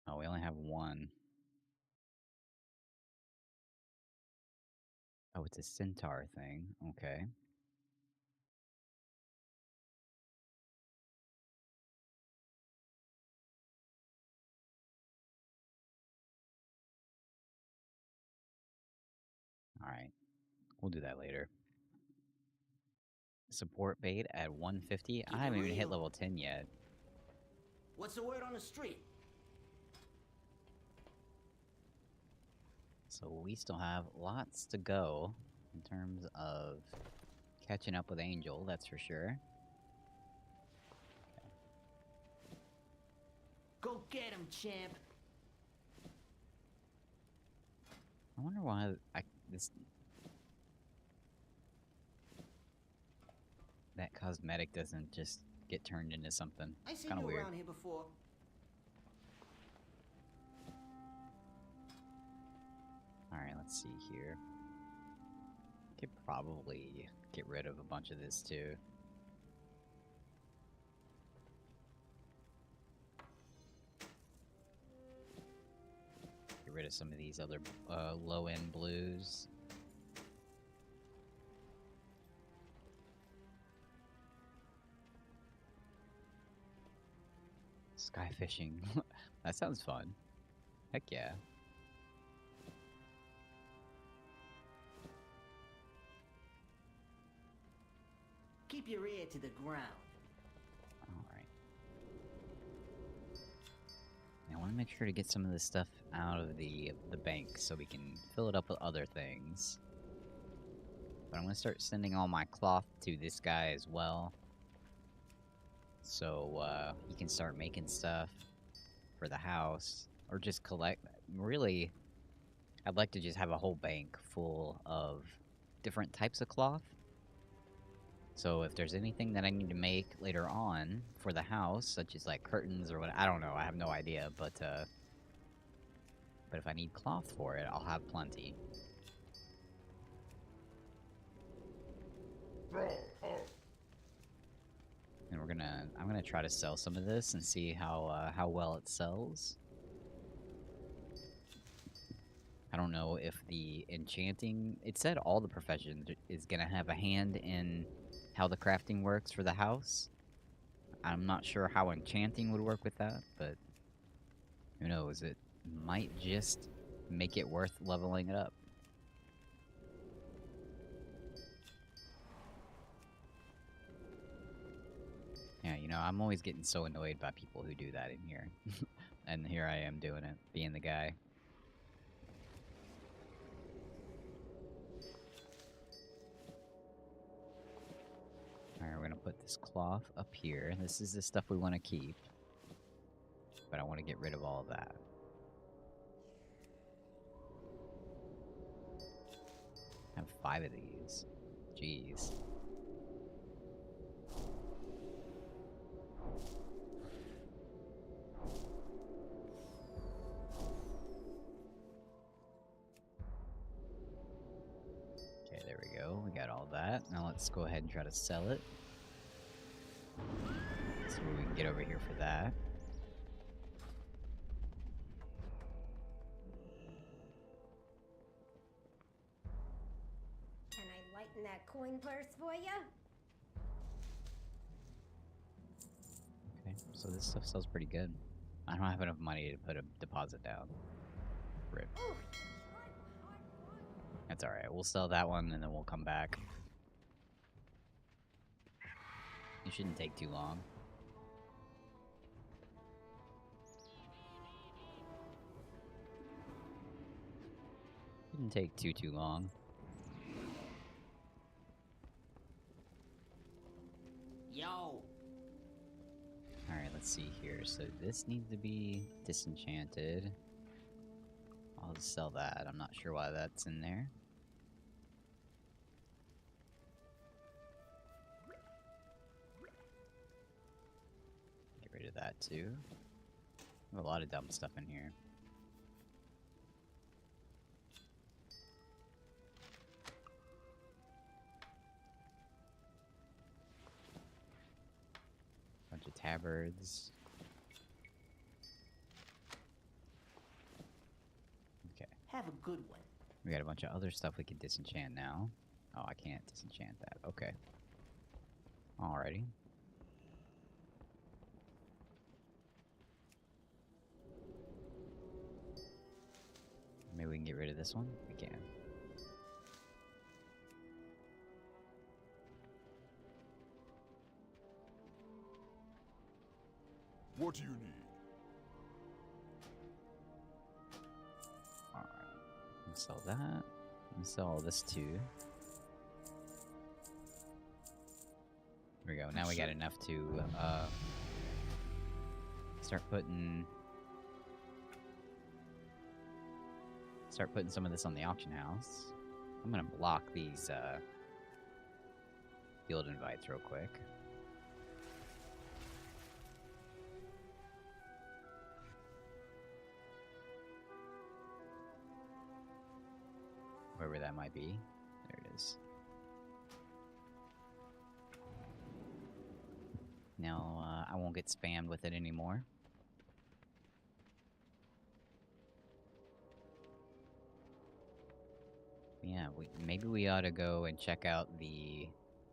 Oh, we only have one. Oh, it's a centaur thing. Okay. Alright. We'll do that later. Support bait at 150? I haven't even hit level 10 yet. What's the word on the street? So we still have lots to go in terms of catching up with Angel, that's for sure. Go get him, champ. I wonder why that cosmetic doesn't just get turned into something. I seen Kind of you weird. around here before. Alright, let's see here. Could probably get rid of a bunch of this too. Get rid of some of these other low-end blues. Sky fishing. That sounds fun. Heck yeah. Keep your ear to the ground. Alright. I want to make sure to get some of this stuff out of the bank so we can fill it up with other things. But I'm going to start sending all my cloth to this guy as well. So he can start making stuff for the house. Or just collect. Really, I'd like to just have a whole bank full of different types of cloth. So if there's anything that I need to make later on for the house, such as like curtains or what, I don't know, I have no idea, but if I need cloth for it, I'll have plenty. And I'm gonna try to sell some of this and see how well it sells. I don't know if the enchanting, it said all the professions is gonna have a hand in how the crafting works for the house. I'm not sure how enchanting would work with that, but who knows, it might just make it worth leveling it up. Yeah, you know, I'm always getting so annoyed by people who do that in here. And here I am doing it, being the guy. Alright, we're gonna put this cloth up here. This is the stuff we want to keep. But I want to get rid of all of that. I have 5 of these. Jeez. Okay, there we go. We got all that. Now let's go ahead and try to sell it. See what we can get over here for that. Can I in that coin purse for you? Okay, so this stuff sells pretty good. I don't have enough money to put a deposit down. Rip. That's alright, we'll sell that one and then we'll come back. It shouldn't take too long. Shouldn't take too long. Yo. Alright, let's see here. So this needs to be disenchanted. I'll just sell that. I'm not sure why that's in there. Get rid of that too. We have a lot of dumb stuff in here. Bunch of tabards. Okay. Have a good one. We got a bunch of other stuff we can disenchant now. Oh, I can't disenchant that. Okay. Alrighty. Maybe we can get rid of this one? We can. What do you need? Alright. Sell that. And sell all this too. There we go. Now we got enough to start putting some of this on the auction house. I'm gonna block these field invites real quick. Wherever that might be. There it is. Now, I won't get spammed with it anymore. Yeah, maybe we ought to go and check out the...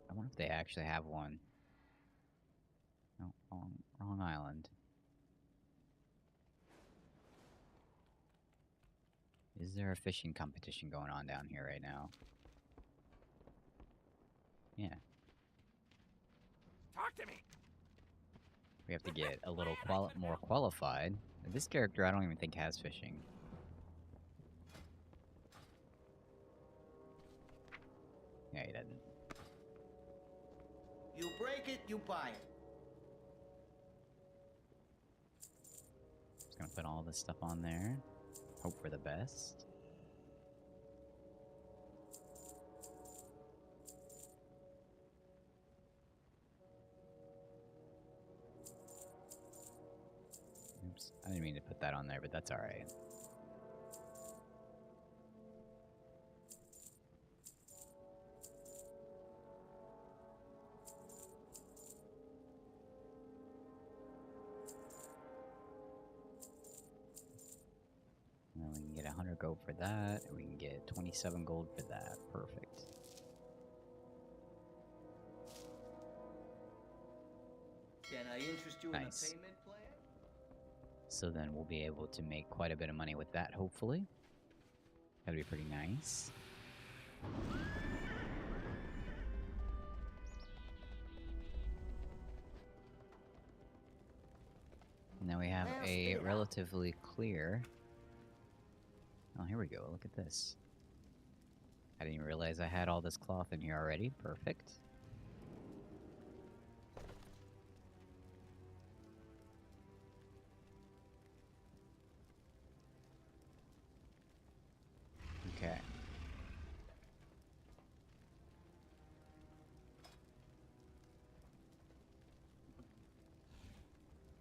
I wonder if they actually have one. No, wrong island. Is there a fishing competition going on down here right now? Yeah. Talk to me. We have to get a little more qualified. This character I don't even think has fishing. Yeah, he doesn't. You break it, you buy it. Just gonna put all this stuff on there. Hope for the best. Oops, I didn't mean to put that on there, but that's alright. And we can get 100 gold for that, and we can get 27 gold for that. Perfect. Can I interest you Nice. in a payment plan? So then we'll be able to make quite a bit of money with that, hopefully. That'd be pretty nice. And now we have Well, a speed up. relatively clear... Oh, here we go. Look at this. I didn't even realize I had all this cloth in here already. Perfect. Okay.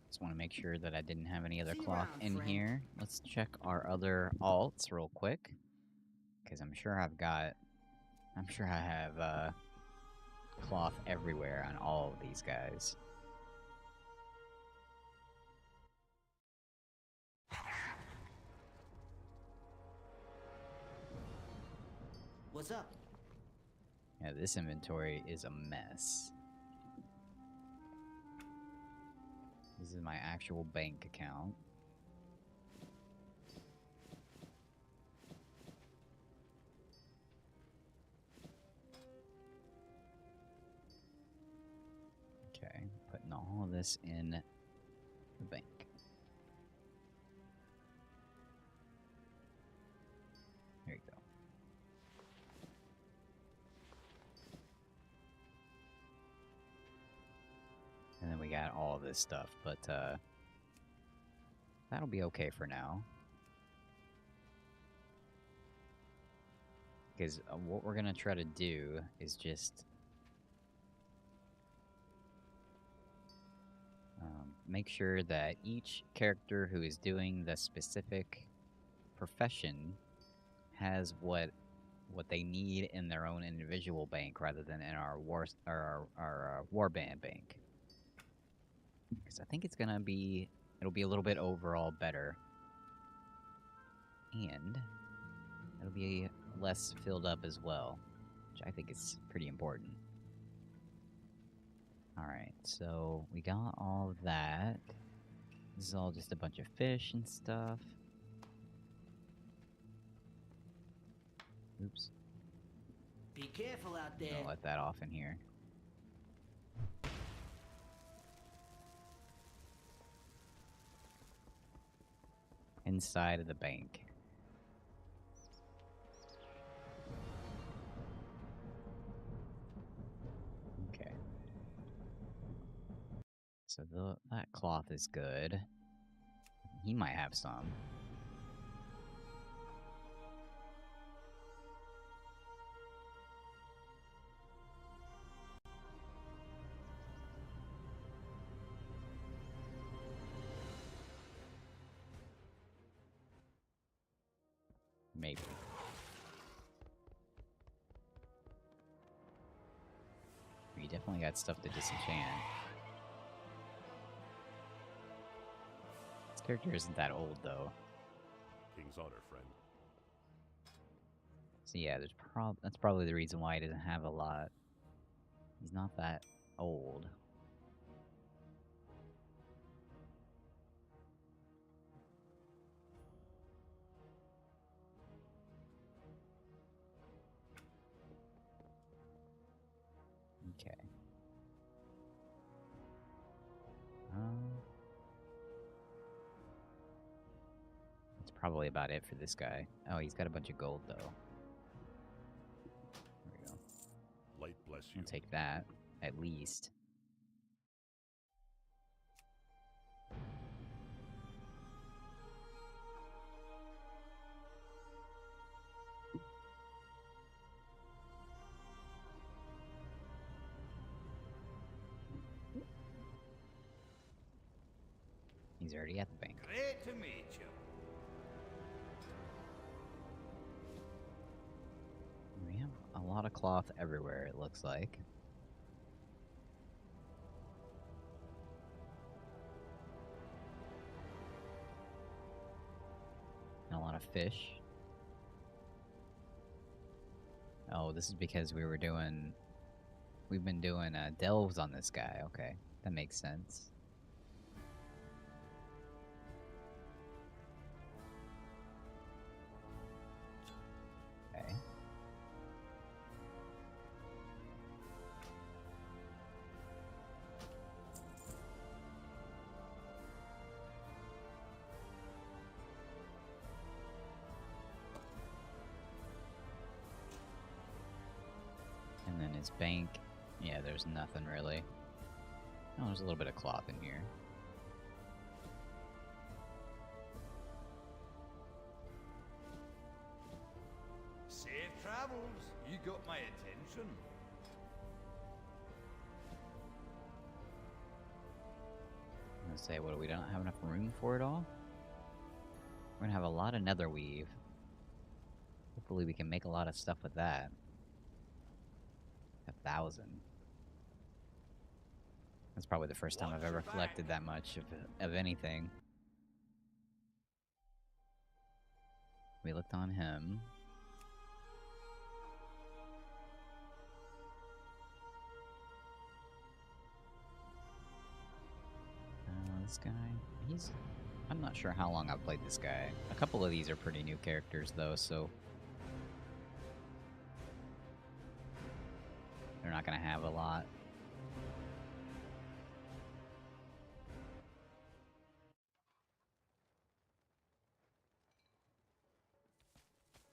Just want to make sure that I didn't have any other See you cloth around, in friend. here. Let's check our other alts real quick. Because I'm sure I have cloth everywhere on all of these guys. What's up? Yeah, this inventory is a mess. This is my actual bank account. Okay, putting all of this in the bank. There you go. And then we got all of this stuff, but that'll be okay for now. Because what we're gonna try to do is just make sure that each character who is doing the specific profession has what they need in their own individual bank rather than in our warband bank. Because I think it'll be a little bit overall better, and it'll be less filled up as well, which I think is pretty important. Alright, so we got all of that. This is all just a bunch of fish and stuff. Oops. Be careful out there. I'll let that off in here. Inside of the bank. Okay. So that cloth is good. He might have some. Maybe. You definitely got stuff to disenchant. This character isn't that old, though. King's honor, friend. So yeah, that's probably the reason why he doesn't have a lot. He's not that old. Okay. That's probably about it for this guy. Oh, he's got a bunch of gold, though. There we go. Light bless you. I'll take that, at least. He's already at the bank. Great to meet you. We have a lot of cloth everywhere, it looks like. And a lot of fish. Oh, this is because we've been doing delves on this guy. Okay, that makes sense. Okay. And then his bank, yeah, there's nothing really. Oh, there's a little bit of cloth in here. Safe travels. You got my attention. I'm gonna say, what, we don't have enough room for it all? We're gonna have a lot of nether weave. Hopefully we can make a lot of stuff with that. 1,000. That's probably the first time I've ever collected that much of anything. We looked on him. this guy. I'm not sure how long I've played this guy. A couple of these are pretty new characters, though, so they're not gonna have a lot.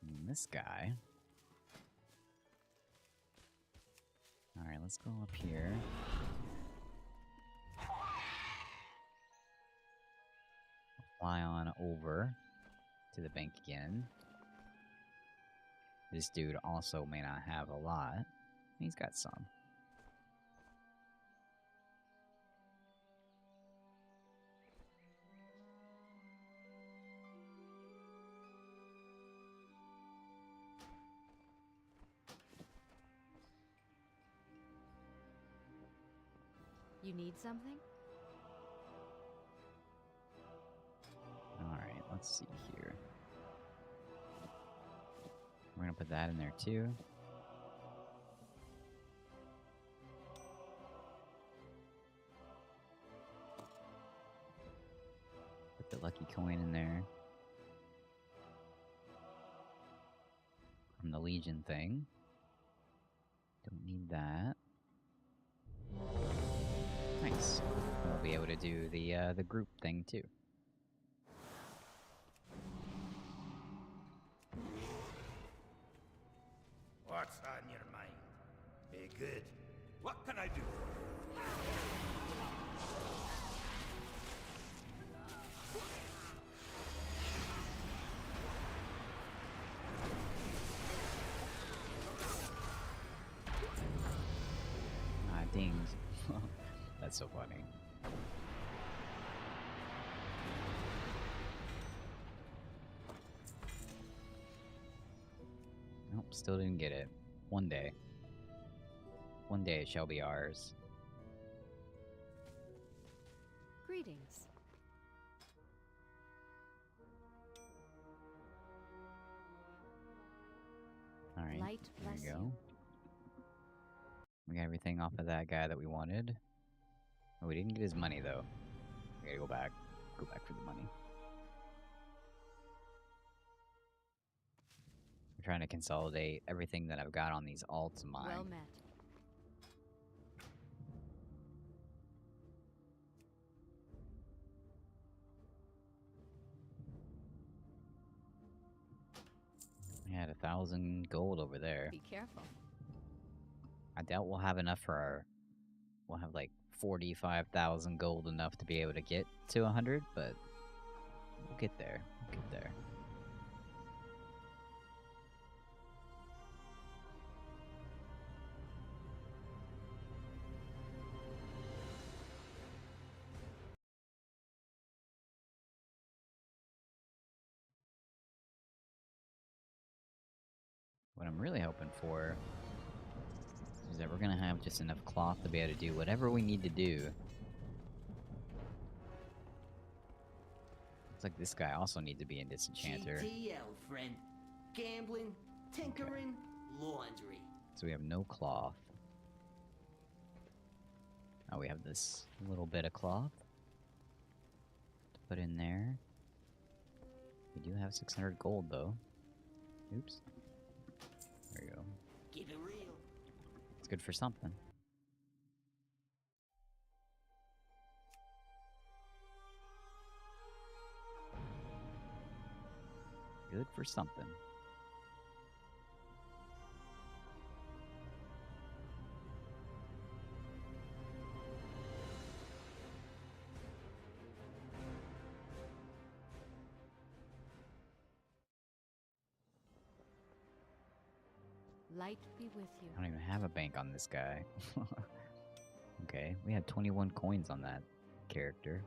And this guy. Alright, let's go up here. Fly on over to the bank again. This dude also may not have a lot. He's got some. You need something? Alright, let's see here. We're gonna put that in there too. Put the lucky coin in there. From the Legion thing. Don't need that. Nice. We'll be able to do the group thing too. What's on your mind? Be good. What can I do? Ah, dings. That's so funny. Nope, still didn't get it. One day. One day it shall be ours. Greetings. Alright, Light there bless we go. you. We got everything off of that guy that we wanted. Oh, we didn't get his money though. We gotta go back. Go back for the money. I'm trying to consolidate everything that I've got on these alts of mine. Well met. We had 1,000 gold over there. Be careful. I doubt we'll have enough for our... We'll have like 45,000 gold enough to be able to get to 100, but we'll get there. We'll get there. What I'm really hoping for is that we're gonna have just enough cloth to be able to do whatever we need to do. Looks like this guy also needs to be in Disenchanter. GTL, friend. Gambling, tinkering, laundry. So we have no cloth. Oh, we have this little bit of cloth to put in there. We do have 600 gold though. Oops. There you go. Keep it real. It's good for something. Good for something. Light be with you. I don't even have a bank on this guy. Okay, we had 21 coins on that character.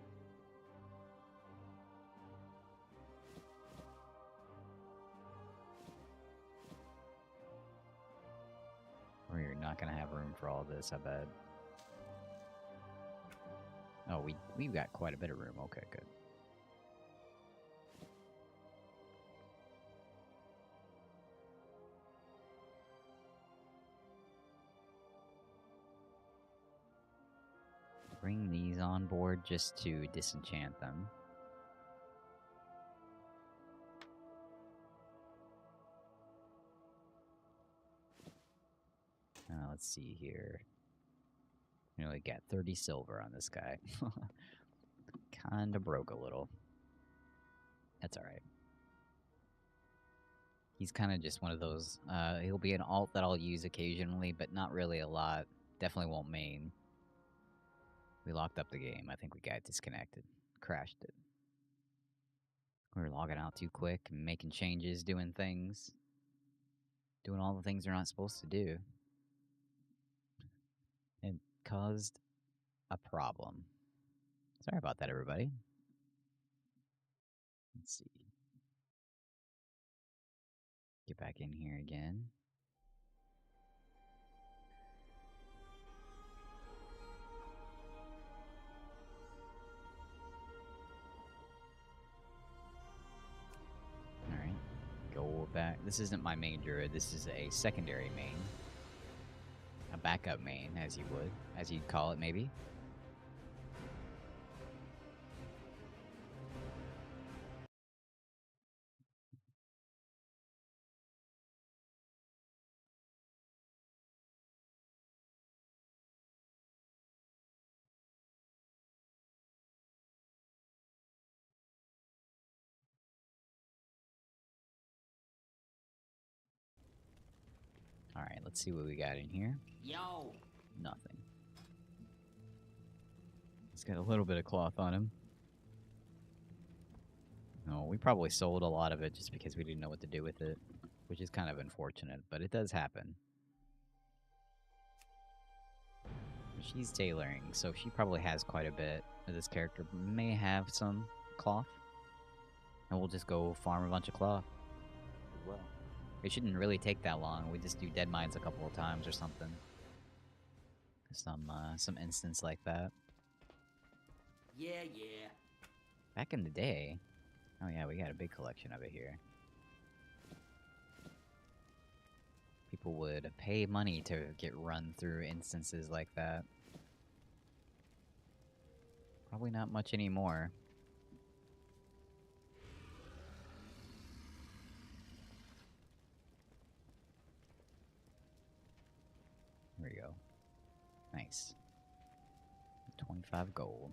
We're not gonna have room for all this, I bet. Oh, we've got quite a bit of room. Okay, good. bring these on board just to disenchant them. Let's see here. You know, we got 30 silver on this guy. Kinda broke a little. That's alright. He's kind of just one of those, he'll be an alt that I'll use occasionally, but not really a lot. Definitely won't main. We locked up the game. I think we got disconnected. Crashed it. We were logging out too quick and making changes, doing things. Doing all the things we're not supposed to do. It caused a problem. Sorry about that, everybody. Let's see. Get back in here again. Alright. Go back. This isn't my main druid. This is a secondary main. A backup main, as you'd call it, maybe. Alright, let's see what we got in here. Yo! Nothing. He's got a little bit of cloth on him. No, we probably sold a lot of it just because we didn't know what to do with it, which is kind of unfortunate, but it does happen. She's tailoring, so she probably has quite a bit. This character may have some cloth, and we'll just go farm a bunch of cloth as well. It shouldn't really take that long. We just do dead mines a couple of times or something. Some instance like that. Yeah. Back in the day. Oh yeah, we got a big collection of it here. People would pay money to get run through instances like that. Probably not much anymore. There we go. Nice. 25 gold.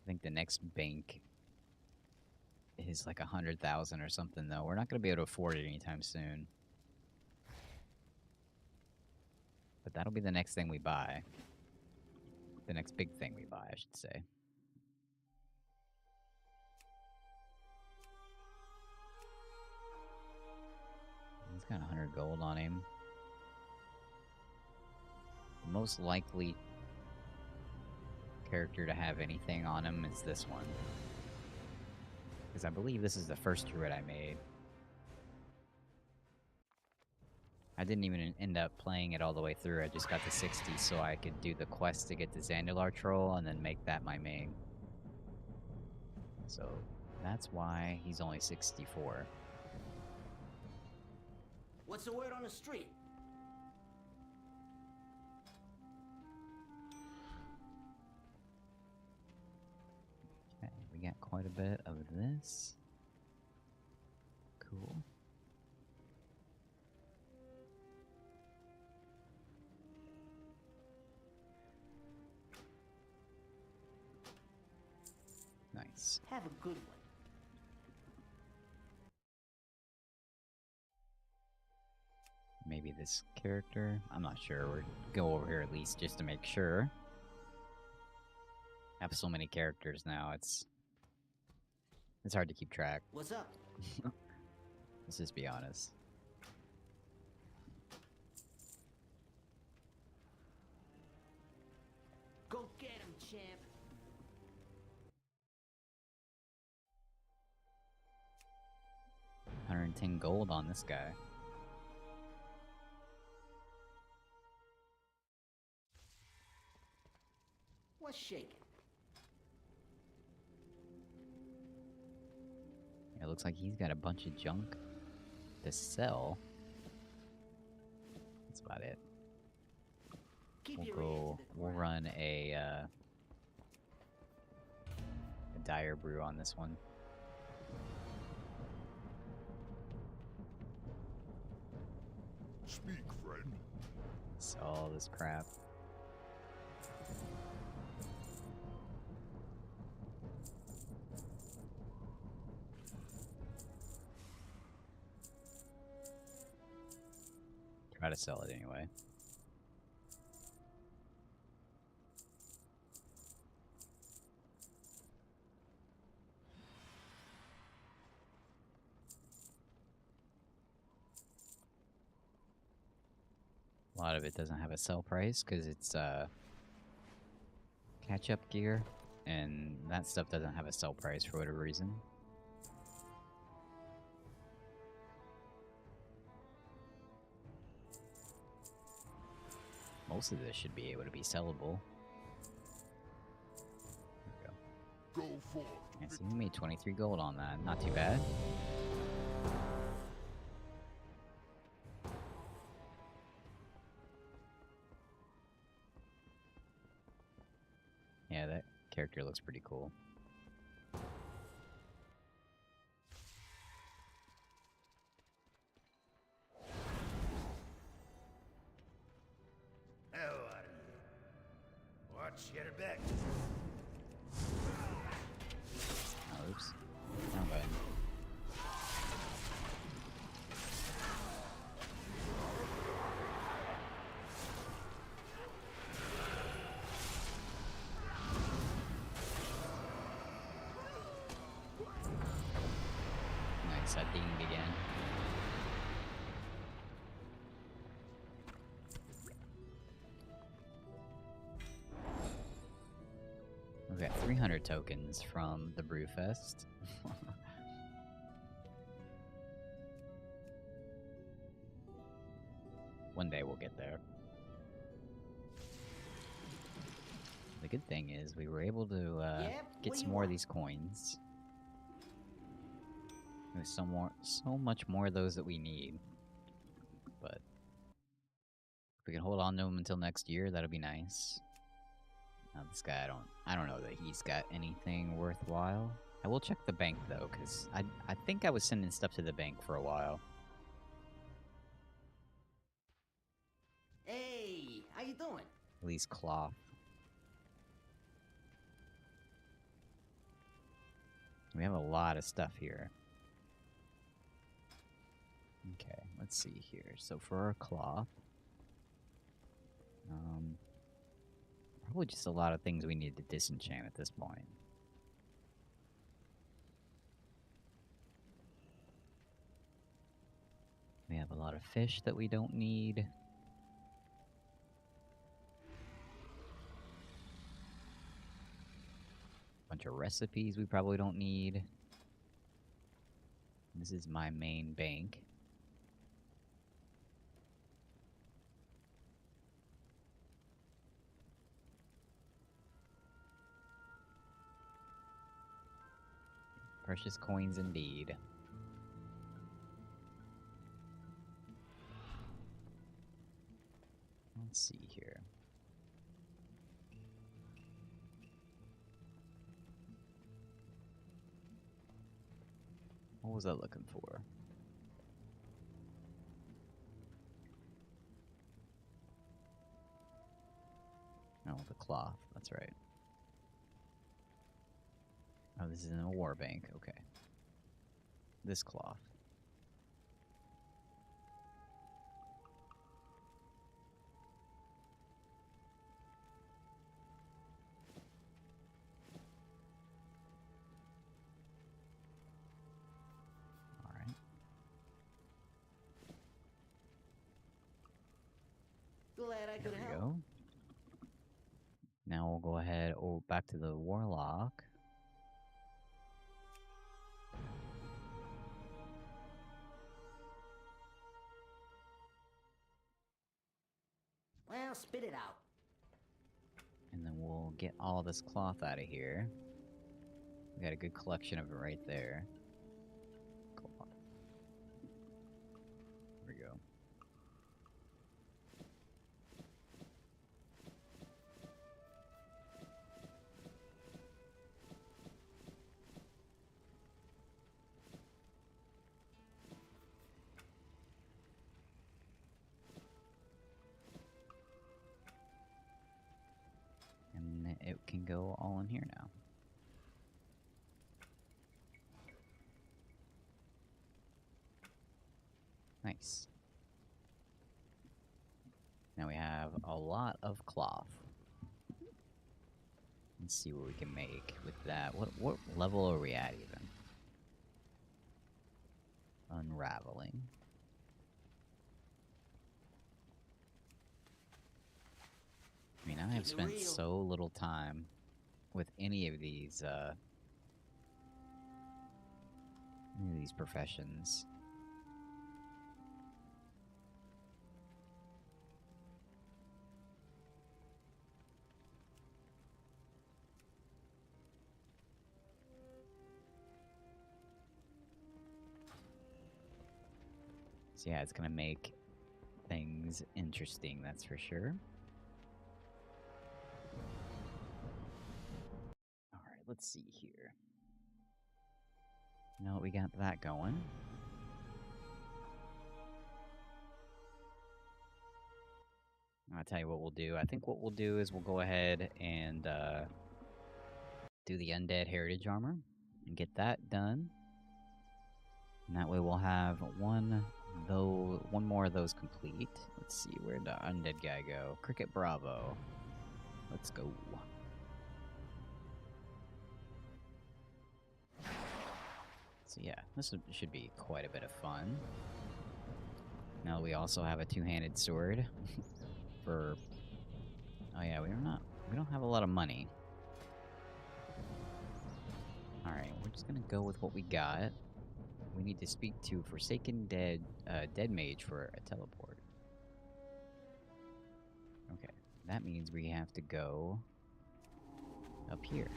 I think the next bank is like 100,000 or something, though. We're not going to be able to afford it anytime soon. But that'll be the next thing we buy. The next big thing we buy, I should say. He's got 100 gold on him. The most likely character to have anything on him is this one. Because I believe this is the first druid I made. I didn't even end up playing it all the way through. I just got to 60 so I could do the quest to get the Zandular troll and then make that my main. So that's why he's only 64. What's the word on the street? Okay, we got quite a bit of this. Cool. Nice. Have a good one. Maybe this character? I'm not sure. We'll go over here at least just to make sure. I have so many characters now, it's hard to keep track. What's up? Let's just be honest. Go get him, champ. $110 gold on this guy. What's shaking? It looks like he's got a bunch of junk to sell. about it. Keep We'll your ear to go. the We'll ground. run a dire brew on this one. Speak, friend. So all this crap. Try to sell it anyway. A lot of it doesn't have a sell price because it's catch-up gear, and that stuff doesn't have a sell price for whatever reason. Most of this should be able to be sellable. There we go. Go forth. Yeah, so we made 23 gold on that. Not too bad. Yeah, that character looks pretty cool. How are you? Watch your back. Oh, oops. Oh, bad. Nice, I dinged again. We've got 300 tokens from the Brewfest. One day we'll get there. The good thing is we were able to Yeah, get what some you more of want? these coins. There's so much more of those that we need. But if we can hold on to them until next year, that'll be nice. Now this guy, I don't know that he's got anything worthwhile. I will check the bank though, because I think I was sending stuff to the bank for a while. Hey, how you doing? At least cloth. We have a lot of stuff here. Okay, let's see here. So for our cloth, probably just a lot of things we need to disenchant at this point. We have a lot of fish that we don't need. Bunch of recipes we probably don't need. This is my main bank. Precious coins indeed. Let's see here. What was I looking for? Oh, the cloth. That's right. Oh, this is in a war bank. Okay. This cloth. Alright. Glad I There could we help. go. Now we'll go ahead back to the warlock. Well, spit it out. And then we'll get all this cloth out of here. We got a good collection of it right there. Cloth. There we go. it can go all in here now. Nice. Now we have a lot of cloth. Let's see what we can make with that. What level are we at even? Unraveling. I mean, I have spent so little time with any of these professions. So yeah, it's gonna make things interesting, that's for sure. Alright, let's see here. No, we got that going. I'll tell you what we'll do. I think what we'll do is we'll go ahead and do the Undead Heritage Armor and get that done. And that way we'll have one more of those complete. Let's see, where'd the undead guy go? Cricket Bravo. Let's go. So yeah, this should be quite a bit of fun. Now we also have a two-handed sword for... Oh yeah, we don't have a lot of money. Alright, we're just gonna go with what we got. We need to speak to Forsaken Dead Mage for a teleport. Okay, that means we have to go up here.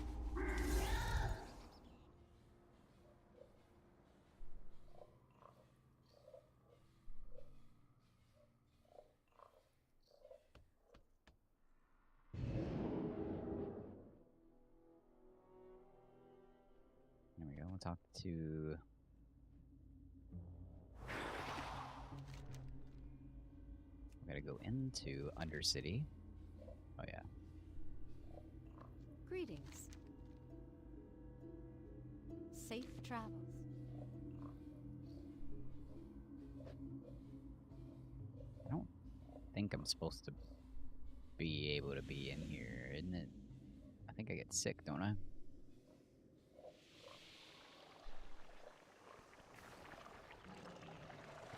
There we go, we'll talk to... We gotta go into Undercity. Oh yeah. Greetings. Safe travels. I don't think I'm supposed to be able to be in here, isn't it? I think I get sick, don't I?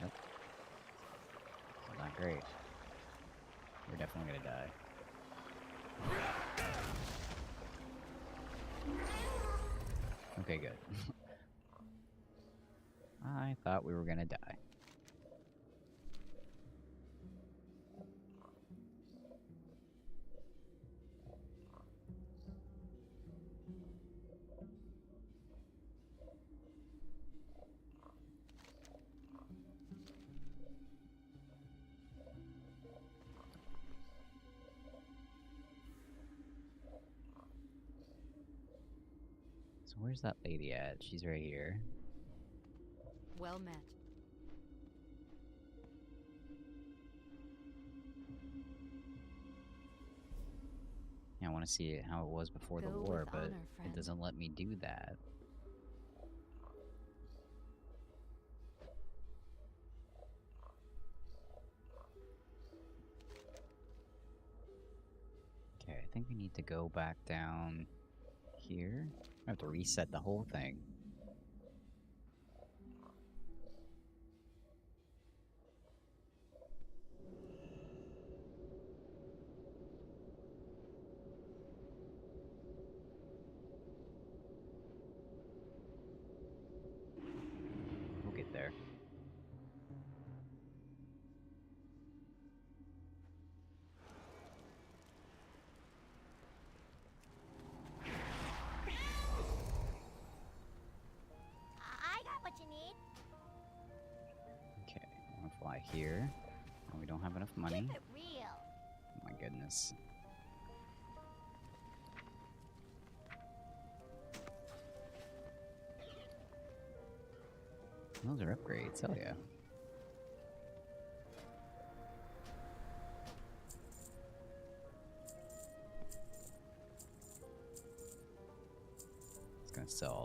Nope. It's not great. We're definitely gonna die. Okay, good. I thought we were gonna die. So where's that lady at? She's right here. Well met. Yeah, I want to see how it was before the Go war, with but honor, it friend. doesn't let me do that. Okay, I think we need to go back down here. I have to reset the whole thing. We'll get there. I got what you need. Okay, I'm gonna fly here. Oh, we don't have enough money. Keep it real. Oh my goodness. Those are upgrades, hell yeah.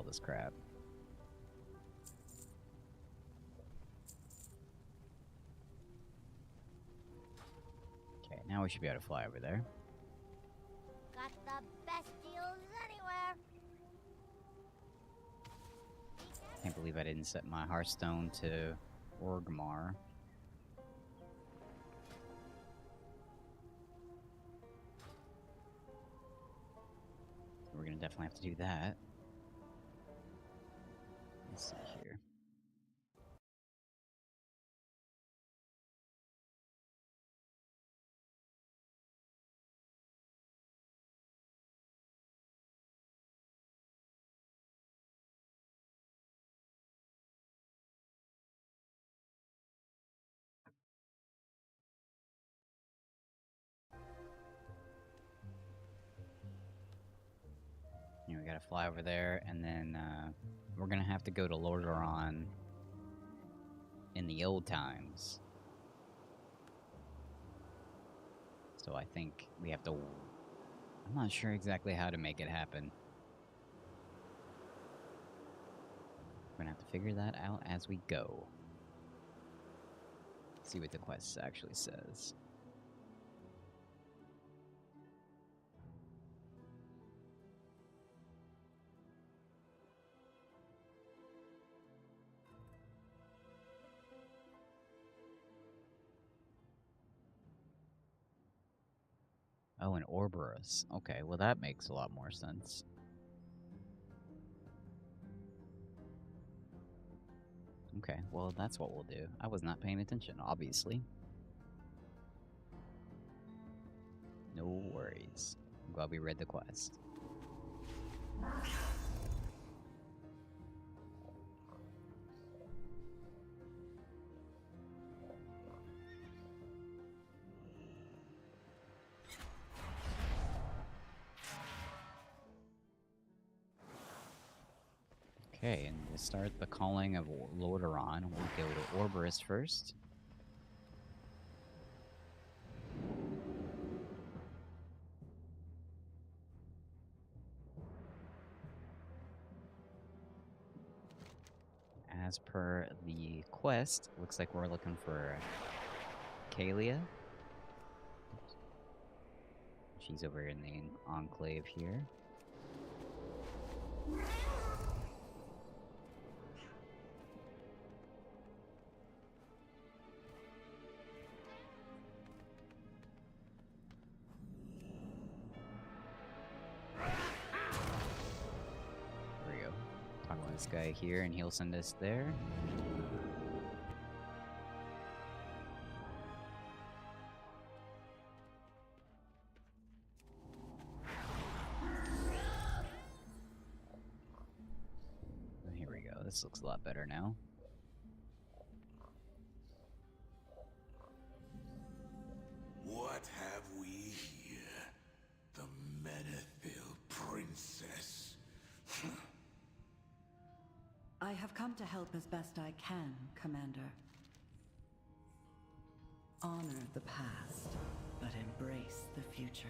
this crap. Okay, now we should be able to fly over there. Got the best deals anywhere. Can't believe I didn't set my Hearthstone to Orgrimmar. We're gonna definitely have to do that. Let's see here. We gotta fly over there, and then we're gonna have to go to Lordaeron in the old times. So I think we have to... I'm not sure exactly how to make it happen. We're gonna have to figure that out as we go. See what the quest actually says. Oh, an Orborus. Okay, well that makes a lot more sense. Okay, well that's what we'll do. I was not paying attention, obviously. No worries. I'm glad we read the quest. Okay, and to start the calling of Lordaeron, we'll go to Orborus first. As per the quest, looks like we're looking for Kalia. She's over in the Enclave here. This guy here, and he'll send us there. Here we go. This looks a lot better now. What have we here? The Menethil Princess. I have come to help as best I can, Commander. Honor the past, but embrace the future.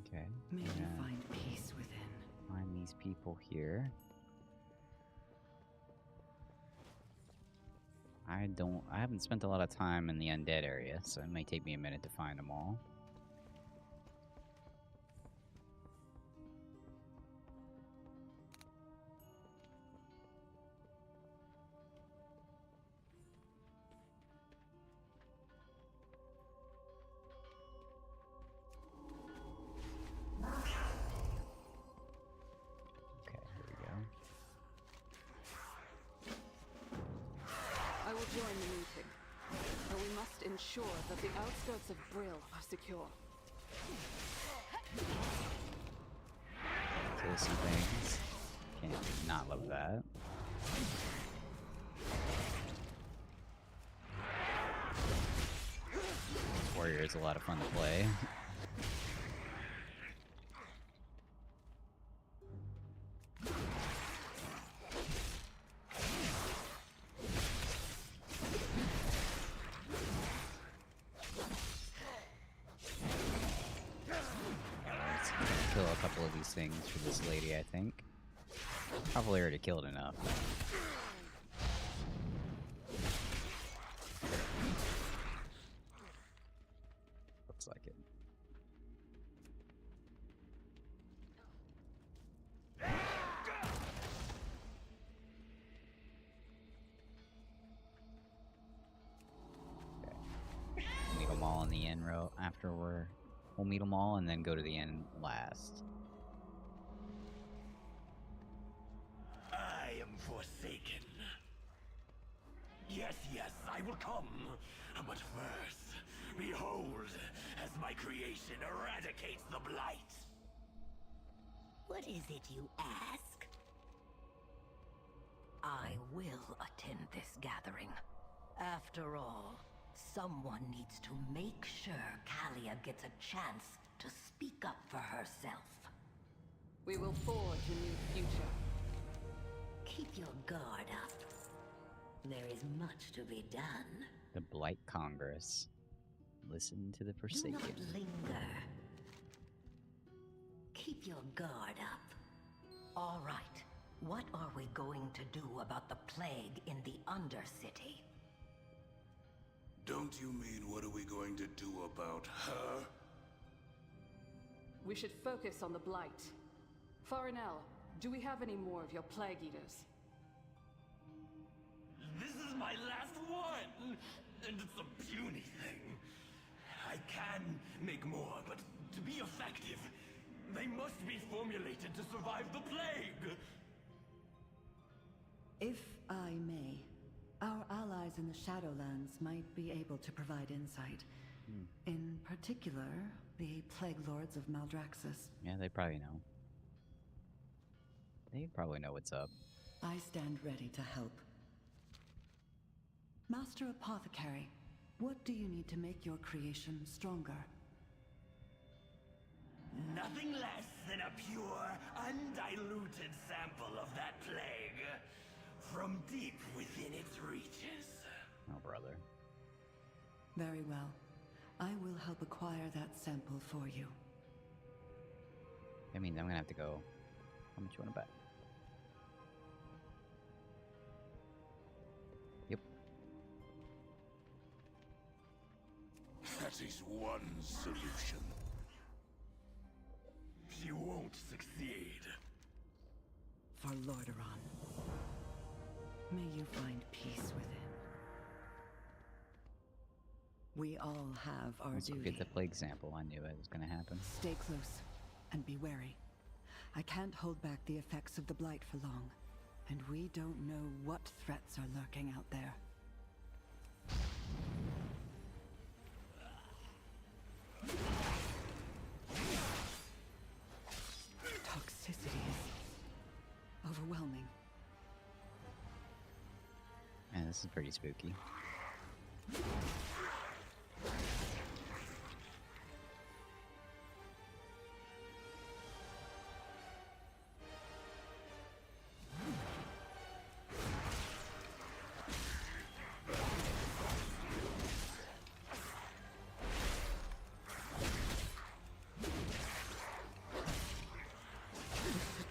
Okay. May you find peace within. Find these people here. I haven't spent a lot of time in the Undead area, so it may take me a minute to find them all. Join the meeting, but we must ensure that the outskirts of Brill are secure. Kill some things. Can't not love that. Warrior is a lot of fun to play. couple of these things for this lady, I think. Probably already killed enough. Looks like it. Meet them all in the end row after we'll meet them all and then go to the end last. I am forsaken. Yes, yes, I will come. But first, behold, as my creation eradicates the blight. What is it you ask? I will attend this gathering. After all, someone needs to make sure Kalia gets a chance to speak up for herself. We will forge a new future. Keep your guard up. There is much to be done. The Blight Congress. Listen to the Do Forsaken. not linger. Keep your guard up. All right. What are we going to do about the plague in the Undercity? Don't you mean what are we going to do about her? We should focus on the Blight. Farinel, do we have any more of your Plague Eaters? This is my last one! And it's a puny thing. I can make more, but to be effective, they must be formulated to survive the plague! If I may, our allies in the Shadowlands might be able to provide insight. In particular, the Plague Lords of Maldraxxus. Yeah, they probably know. They probably know what's up. I stand ready to help. Master Apothecary, what do you need to make your creation stronger? Nothing less than a pure, undiluted sample of that plague. From deep within its reaches. Oh, brother. Very well. I will help acquire that sample for you. That means I'm gonna have to go. How much you wanna bet? Yep. That is one solution. She won't succeed. For Lordaeron. May you find peace within. We all have our Let's duty. get the plague sample. I knew it was gonna happen. Stay close and be wary. I can't hold back the effects of the Blight for long, and we don't know what threats are lurking out there. Toxicity is overwhelming. Man, this is pretty spooky.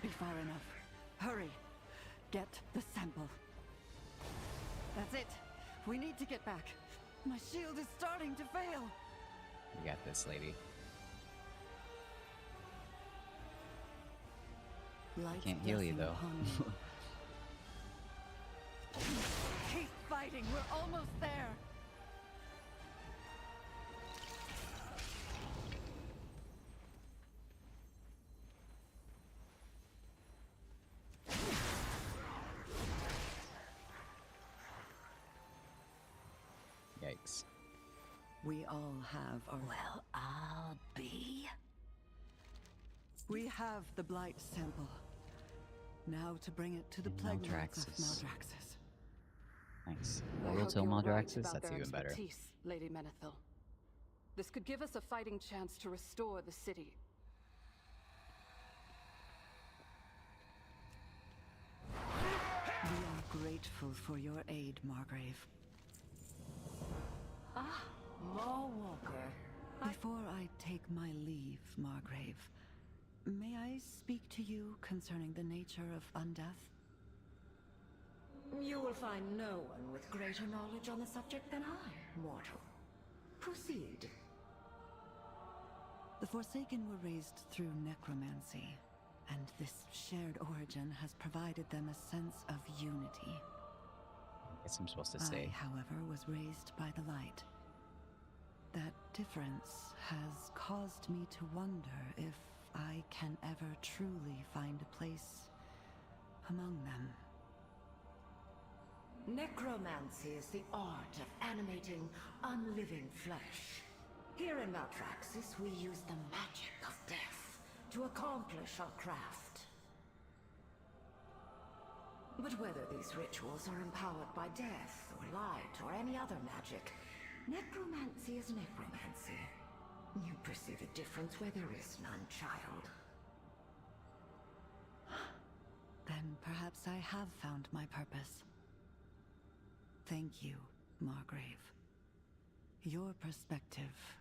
Be far enough. Hurry. Get the sample. That's it. We need to get back. My shield is starting to fail. You got this, lady. Light Can't heal you, blessing though. upon you. Keep fighting. We're almost there. Yikes. We all have our... Well, I'll be. We have the Blight sample. Now to bring it to the In Plague Lords of Maldraxxus. Maldraxxus. Nice. I Royal hope Till you're right Maldraxxus? about That's their even better. expertise, Lady Menethil. This could give us a fighting chance to restore the city. We are grateful for your aid, Margrave. Ah, Maw Walker. Before I take my leave, Margrave, May I speak to you concerning the nature of undeath? You will find no one with greater knowledge on the subject than I, mortal. Proceed. The Forsaken were raised through necromancy, and this shared origin has provided them a sense of unity. I guess I'm supposed to stay. I, however, was raised by the light. That difference has caused me to wonder if I can ever truly find a place among them. Necromancy is the art of animating unliving flesh. Here in Maldraxxus, we use the magic of death to accomplish our craft. But whether these rituals are empowered by death, or light, or any other magic, necromancy is necromancy. You perceive a difference where there is none, child. Then perhaps I have found my purpose. Thank you, Margrave. Your perspective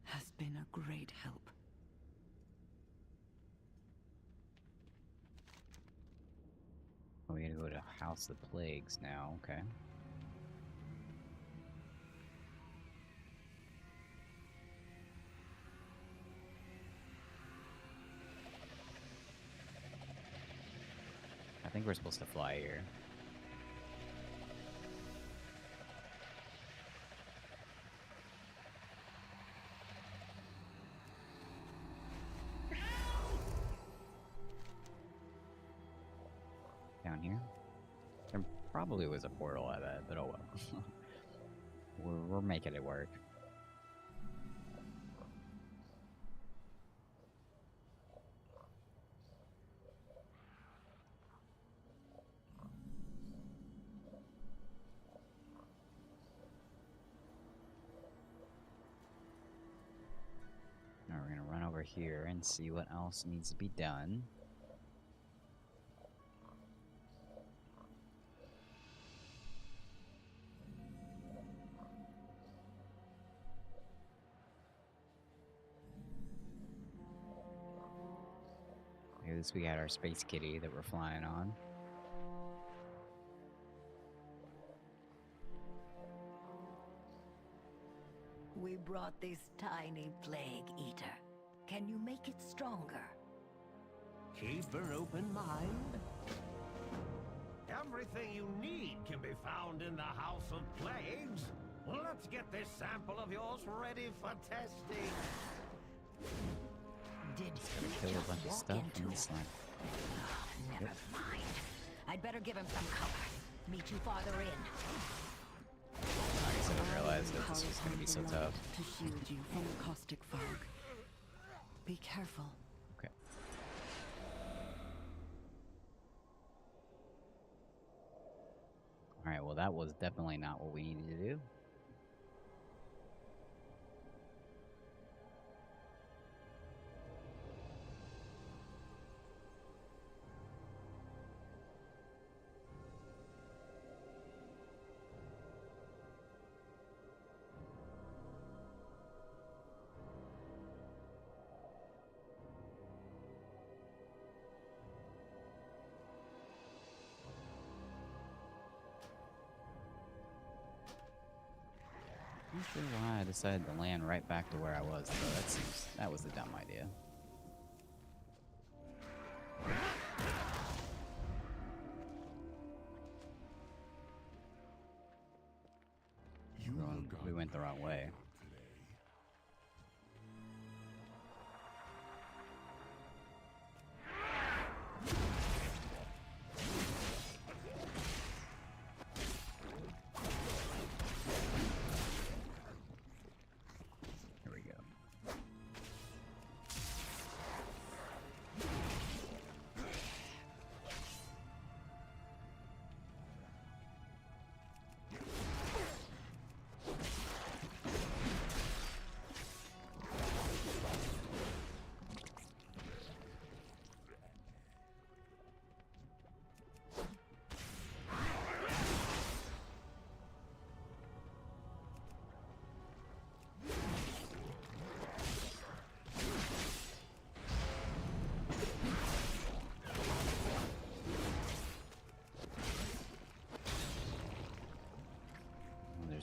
has been a great help. We're gonna go to House of Plagues now, okay. I think we're supposed to fly here. Down here? There probably was a portal at that, but oh well. we're making it work. Now we're gonna run over here and see what else needs to be done. At least we got our space kitty that we're flying on. We brought this tiny plague eater. Can you make it stronger? Keep an open mind. Everything you need can be found in the House of Plagues. Let's get this sample of yours ready for testing. Did Gotta he kill a just bunch of walk stuff into in this line. Never mind. I'd better give him some cover. Meet you farther in. I guess I didn't realize that this was gonna be so tough. To shield you from the caustic fog. Be careful. Okay. Alright, well that was definitely not what we needed to do. I'm not sure why I decided to land right back to where I was, though. That was a dumb idea. We went the wrong way. Here we go.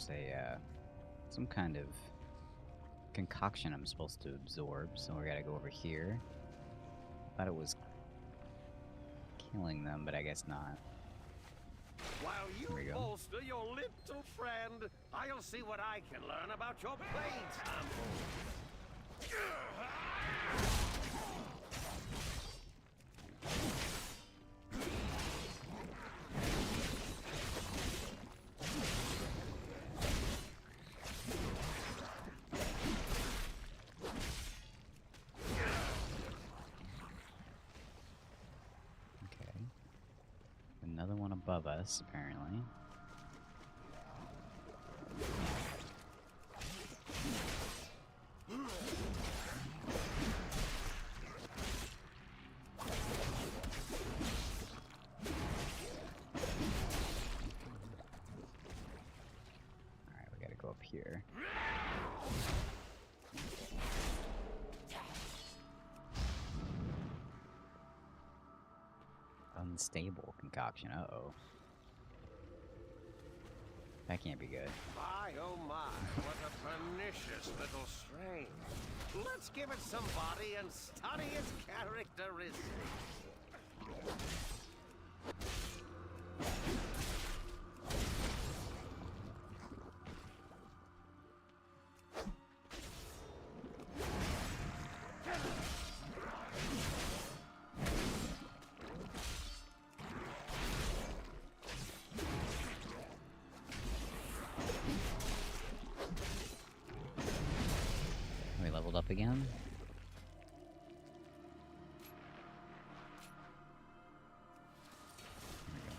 there's a some kind of concoction I'm supposed to absorb, so we gotta go over here. Thought it was killing them, but I guess not. While There we you go. bolster your little friend, I'll see what I can learn about your blade sample. Okay. Another one above us, apparently. Alright, we gotta go up here. Unstable concoction, uh-oh. That can't be good. My, oh my, what a pernicious little strain. Let's give it some body and study its characteristics. We leveled up again? There we go.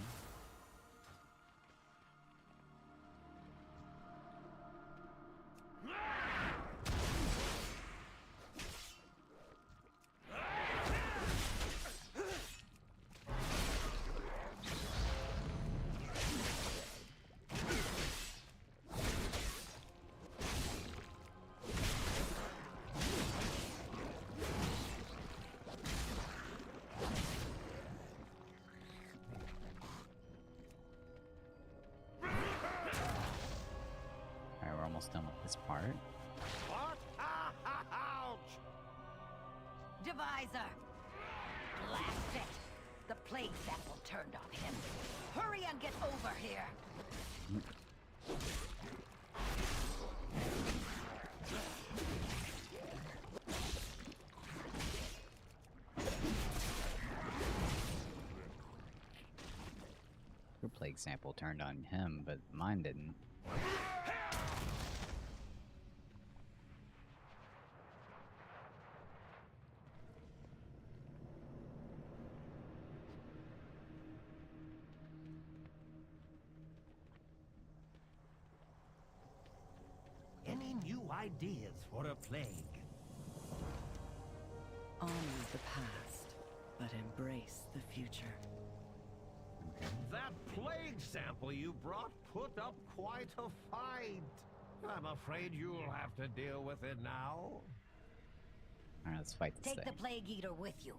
Alright, we're almost done with this part. What? Ouch! Divisor! Blast it! The plague sample turned on him. Hurry and get over here! Your plague sample turned on him, but mine didn't. Any new ideas for a plague? Honor the past, but embrace the future. That plague sample you brought put up quite a fight. I'm afraid you'll have to deal with it now. Alright, let's fight this Take thing. the Plague Eater with you.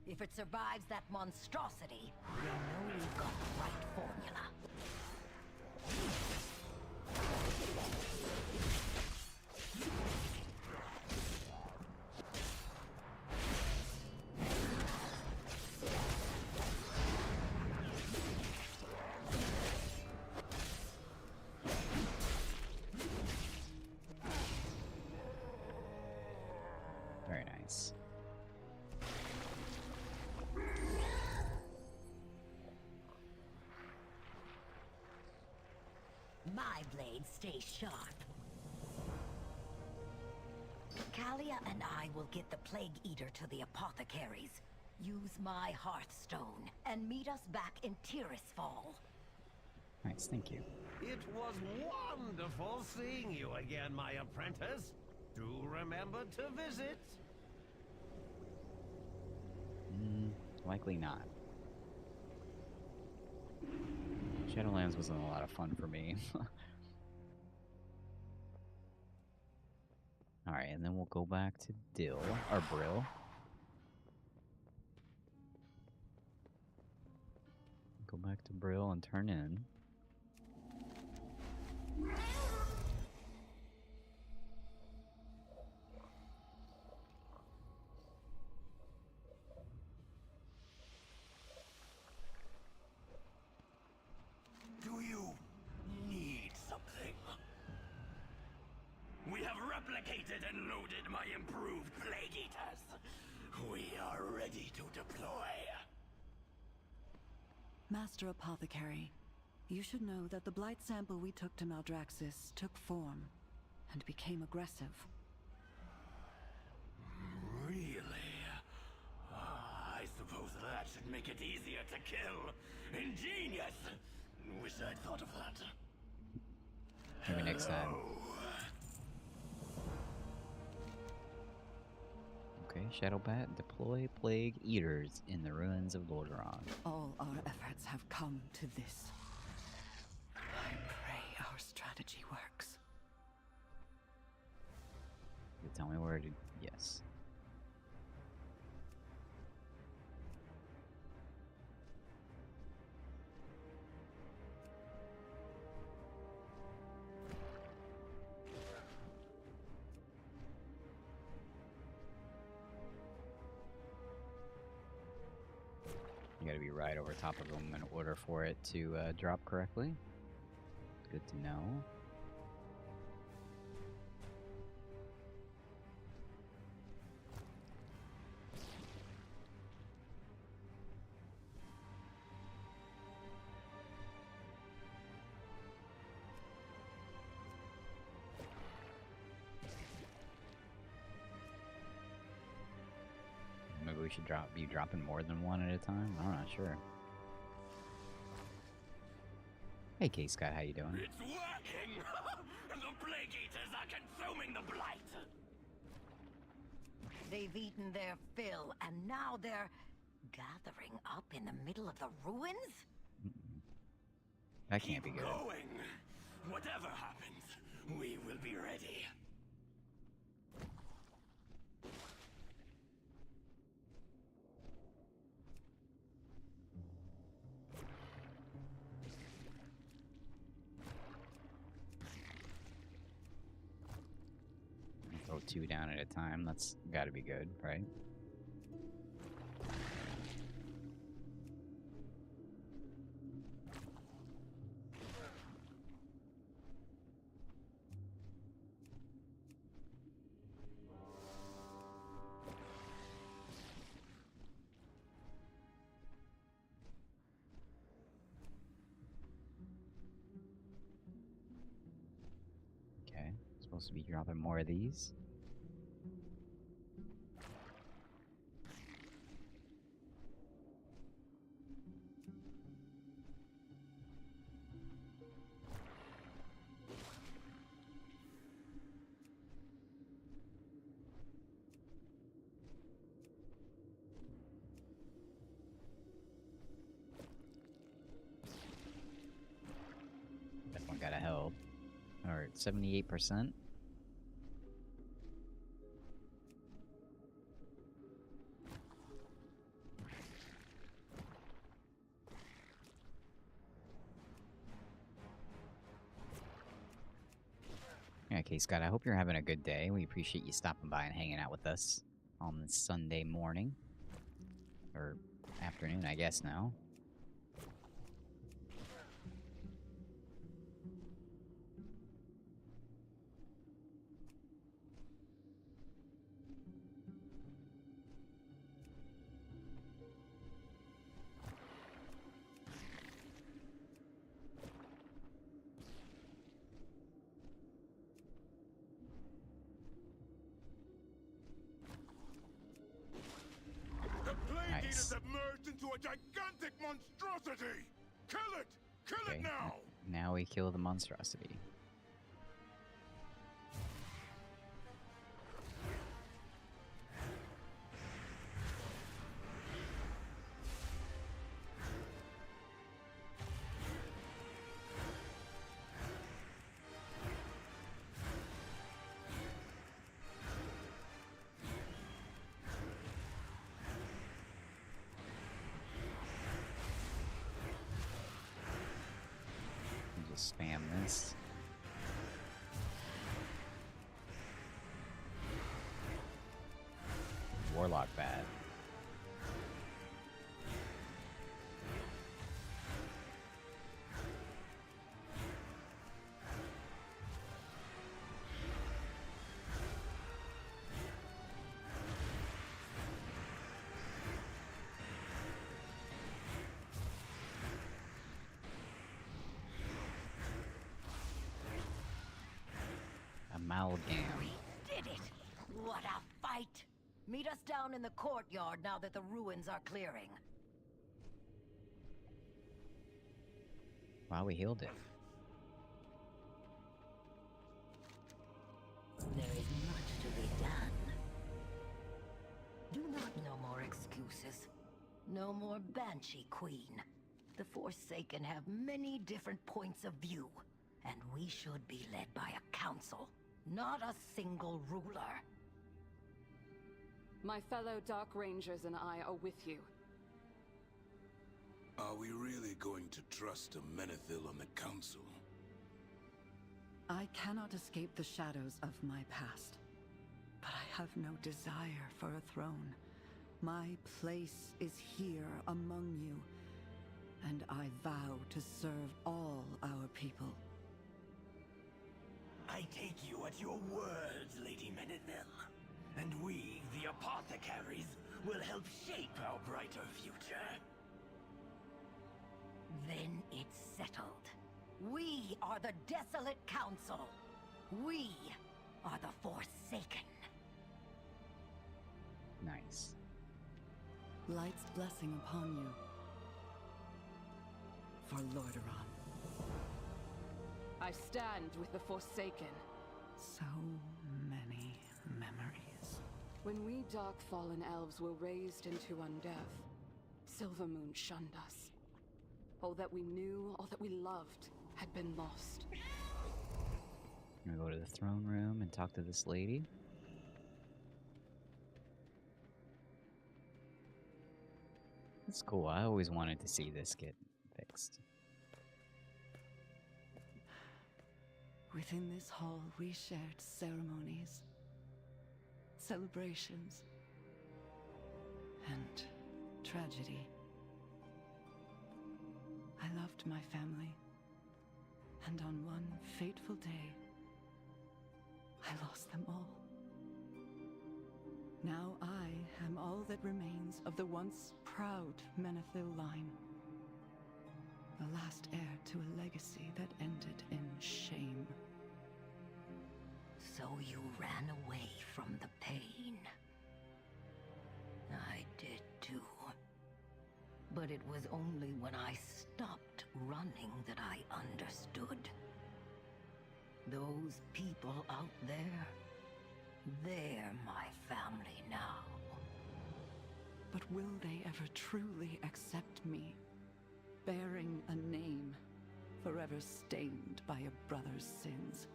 If it survives that monstrosity, we'll know we've got the right formula. Very nice. My blade stays sharp. Kalia and I will get the Plague Eater to the apothecaries. Use my Hearthstone and meet us back in Tirisfal. Nice, thank you. It was wonderful seeing you again, my apprentice. Do remember to visit. Likely not. Shadowlands wasn't a lot of fun for me. Alright, and then we'll go back to Dill, or Brill. Go back to Brill and turn in. my improved Plague Eaters. We are ready to deploy. Master Apothecary, you should know that the blight sample we took to Maldraxxus took form and became aggressive. Really? I suppose that should make it easier to kill. Ingenious! Wish I'd thought of that. Maybe next time. Okay, Shadowbat, deploy Plague Eaters in the ruins of Lordaeron. All our efforts have come to this. I pray our strategy works. You tell me where to... Yes. You gotta be right over top of them in order for it to drop correctly. Good to know. Maybe we should be dropping more than one at a time? I'm not sure. Hey, K-Scott, how you doing? It's working! The Plague Eaters are consuming the blight! They've eaten their fill, and now they're gathering up in the middle of the ruins? That can't be good. Going! Whatever happens, we will be ready. Throw 2 down at a time. That's gotta be good, right? Okay, supposed to be dropping more of these. That one got a held. Alright, 78%. Okay, Scott, I hope you're having a good day. We appreciate you stopping by and hanging out with us on this Sunday morning. Or afternoon, I guess now. Plague Nice. Eaters have merged into a gigantic monstrosity! Kill it! Kill Okay, it now! now we kill the monstrosity. Just spam this. Warlock bad. Amalgam. We did it! What a fight! Meet us down in the courtyard now that the ruins are clearing. Wow, we healed it. There is much to be done. Do not no more excuses. No more Banshee Queen. The Forsaken have many different points of view, and we should be led by a council, not a single ruler. My fellow Dark Rangers and I are with you. Are we really going to trust a Menethil on the council? I cannot escape the shadows of my past, but I have no desire for a throne. My place is here among you, and I vow to serve all our people. I take you at your words, Lady Menethil. And we, the apothecaries, will help shape our brighter future. Then it's settled. We are the Desolate Council. We are the Forsaken. Nice. Light's blessing upon you. For Lordaeron. I stand with the Forsaken. So many memories. When we Dark Fallen Elves were raised into undeath, Silvermoon shunned us. All that we knew, all that we loved, had been lost. I'm gonna go to the throne room and talk to this lady. That's cool. I always wanted to see this get fixed. Within this hall, we shared ceremonies, celebrations, and tragedy. I loved my family, and on one fateful day, I lost them all. Now I am all that remains of the once proud Menethil line. The last heir to a legacy that ended in shame. So you ran away from the pain. I did too. But it was only when I stopped running that I understood. Those people out there, they're my family now. But will they ever truly accept me, bearing a name forever stained by a brother's sins?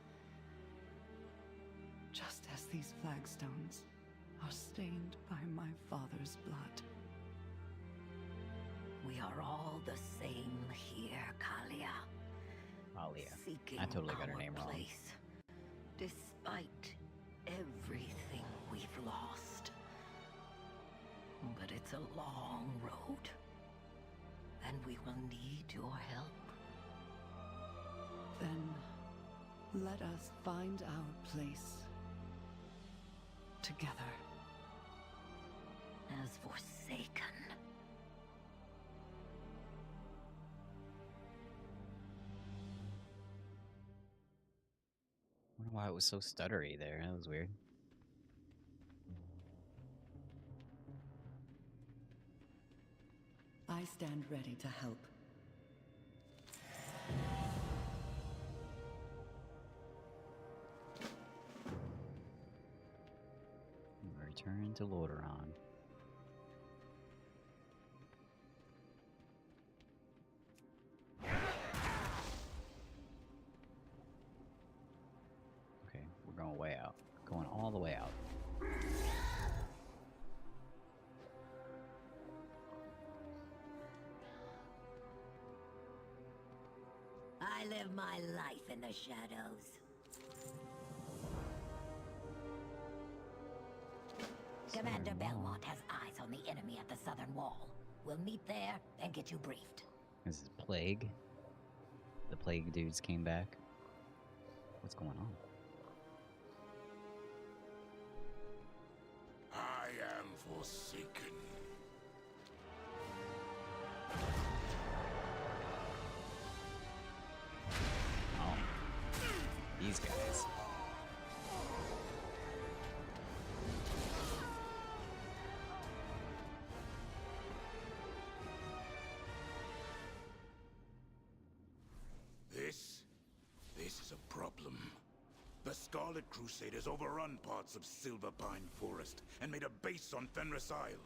Just as these flagstones are stained by my father's blood. We are all the same here, Kalia. Alia. Seeking I totally got her our name wrong. place, despite everything we've lost. But it's a long road, and we will need your help. Then let us find our place together. As Forsaken. I wonder why it was so stuttery there. That was weird. I stand ready to help. Return to Lordaeron. Okay, we're going way out. Going all the way out. I live my life in the shadows. Commander Belmont has eyes on the enemy at the southern wall. We'll meet there and get you briefed. This is Plague. The Plague dudes came back. What's going on? I am Forsaken. Oh. These guys. Scarlet Crusaders overrun parts of Silverpine Forest and made a base on Fenris Isle.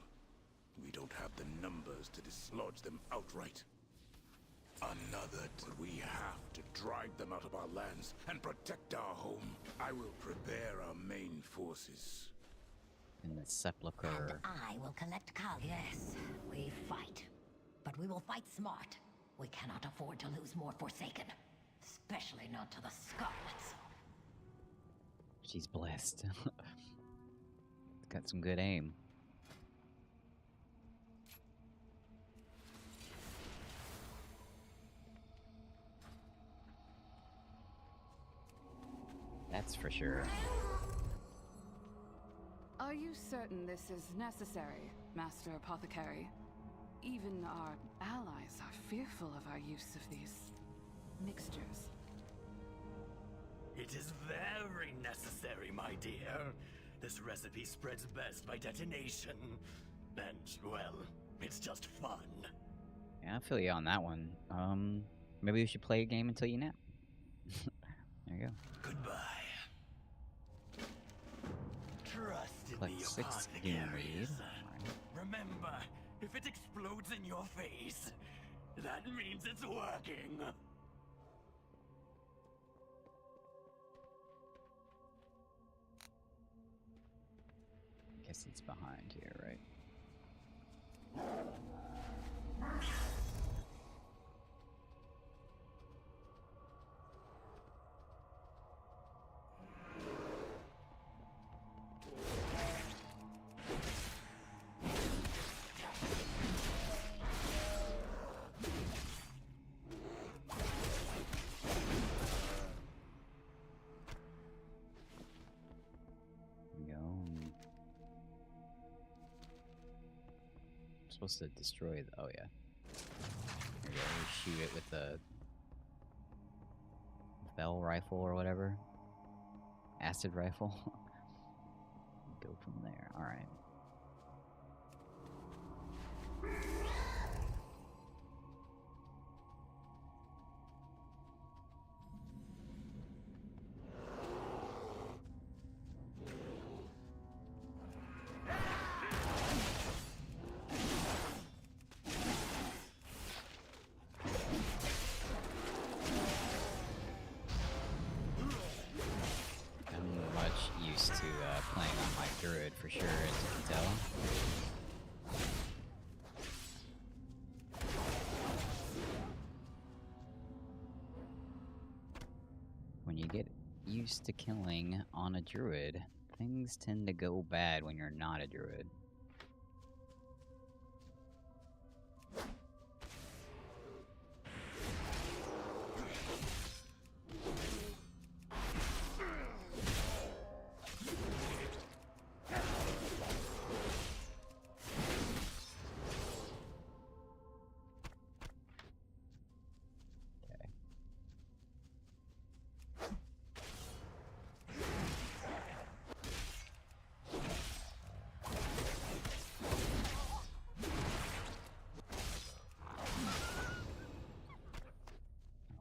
We don't have the numbers to dislodge them outright. We have to drive them out of our lands and protect our home. I will prepare our main forces. In the sepulcher. And I will collect Kal. Yes, we fight. But we will fight smart. We cannot afford to lose more Forsaken. Especially not to the Scarlets. She's blessed. Got some good aim. That's for sure. Are you certain this is necessary, Master Apothecary? Even our allies are fearful of our use of these mixtures. It is very necessary, my dear. This recipe spreads best by detonation. And, well, it's just fun. Yeah, I feel you on that one. Maybe we should play a game until you nap. There you go. Goodbye. Trust in Collect the 6 apothecaries. Doomweed. Remember, if it explodes in your face, that means it's working. I guess it's behind here, right? Supposed to destroy the, oh yeah. Here we go, we shoot it with the bell rifle or whatever. Acid rifle. Go from there, alright. Playing on my druid for sure, as you can tell. When you get used to killing on a druid, things tend to go bad when you're not a druid.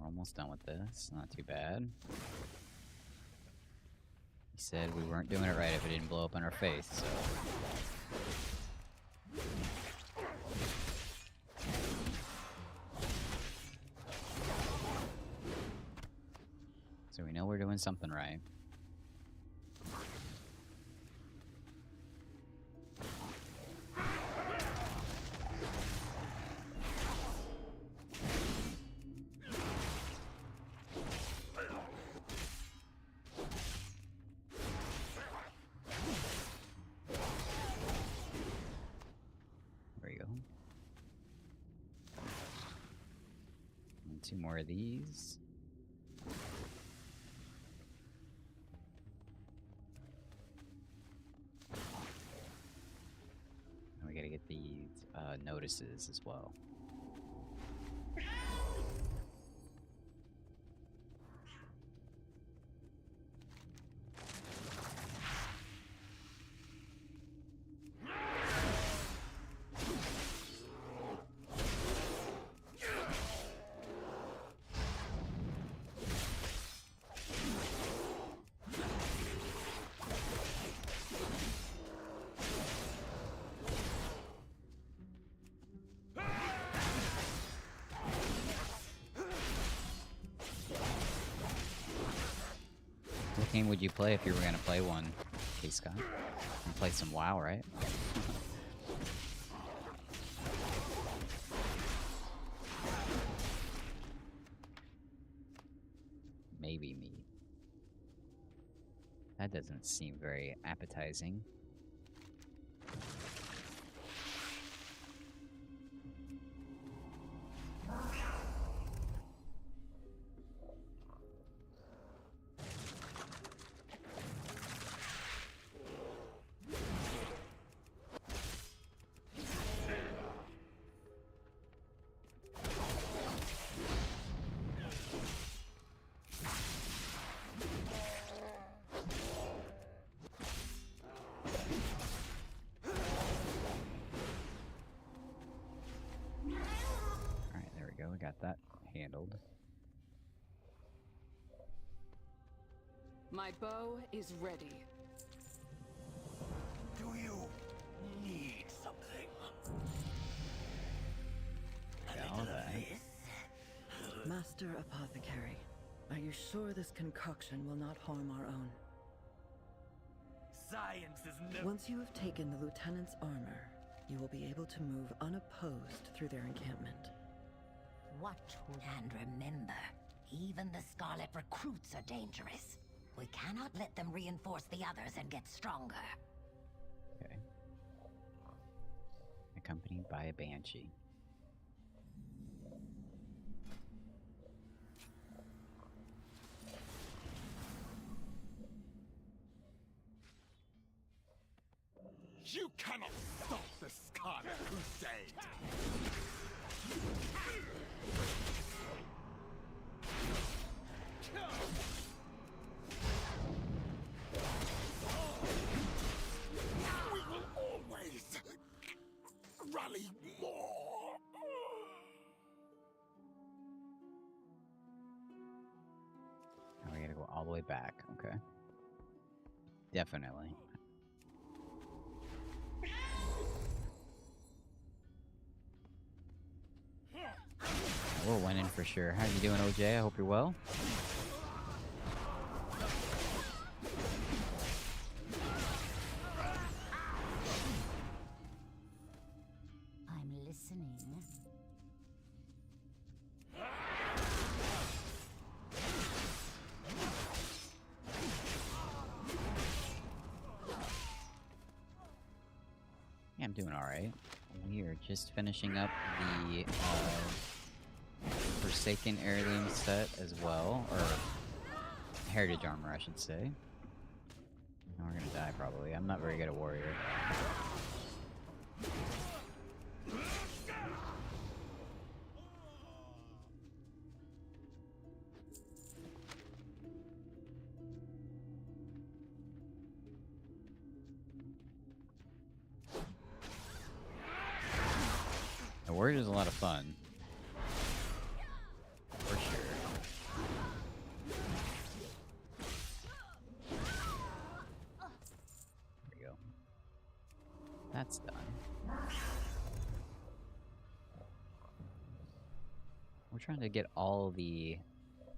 Almost done with this, not too bad. He said we weren't doing it right if it didn't blow up in our face, so... So we know we're doing something right. Two more of these. And we gotta get these notices as well. What game would you play if you were gonna play one, K-Scott? You play some WoW, right? Maybe me. That doesn't seem very appetizing. We got that handled. My bow is ready. Do you need something? All that. Master Apothecary, are you sure this concoction will not harm our own? Science is never. Once you have taken the lieutenant's armor, you will be able to move unopposed through their encampment. And remember, even the Scarlet recruits are dangerous. We cannot let them reinforce the others and get stronger. Okay. Accompanied by a banshee. You cannot stop the Scarlet Crusade! We will always rally more! Now we gotta go all the way back, okay. Definitely. We're winning for sure. How you doing, OJ? I hope you're well. I'm listening. Yeah, I'm doing alright. We are just finishing up the Forsaken Heirloom set as well, or Heritage Armor, I should say. Now we're gonna die probably. I'm not very good at Warrior. The Warrior is a lot of fun. For sure. There we go. That's done. We're trying to get all the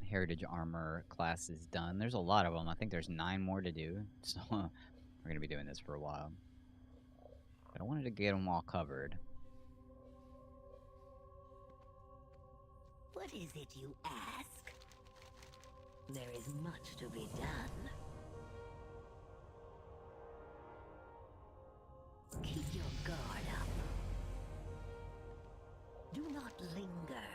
Heritage Armor classes done. There's a lot of them. I think there's 9 more to do. So we're going to be doing this for a while. But I wanted to get them all covered. What is it you ask? There is much to be done. Keep your guard up. Do not linger.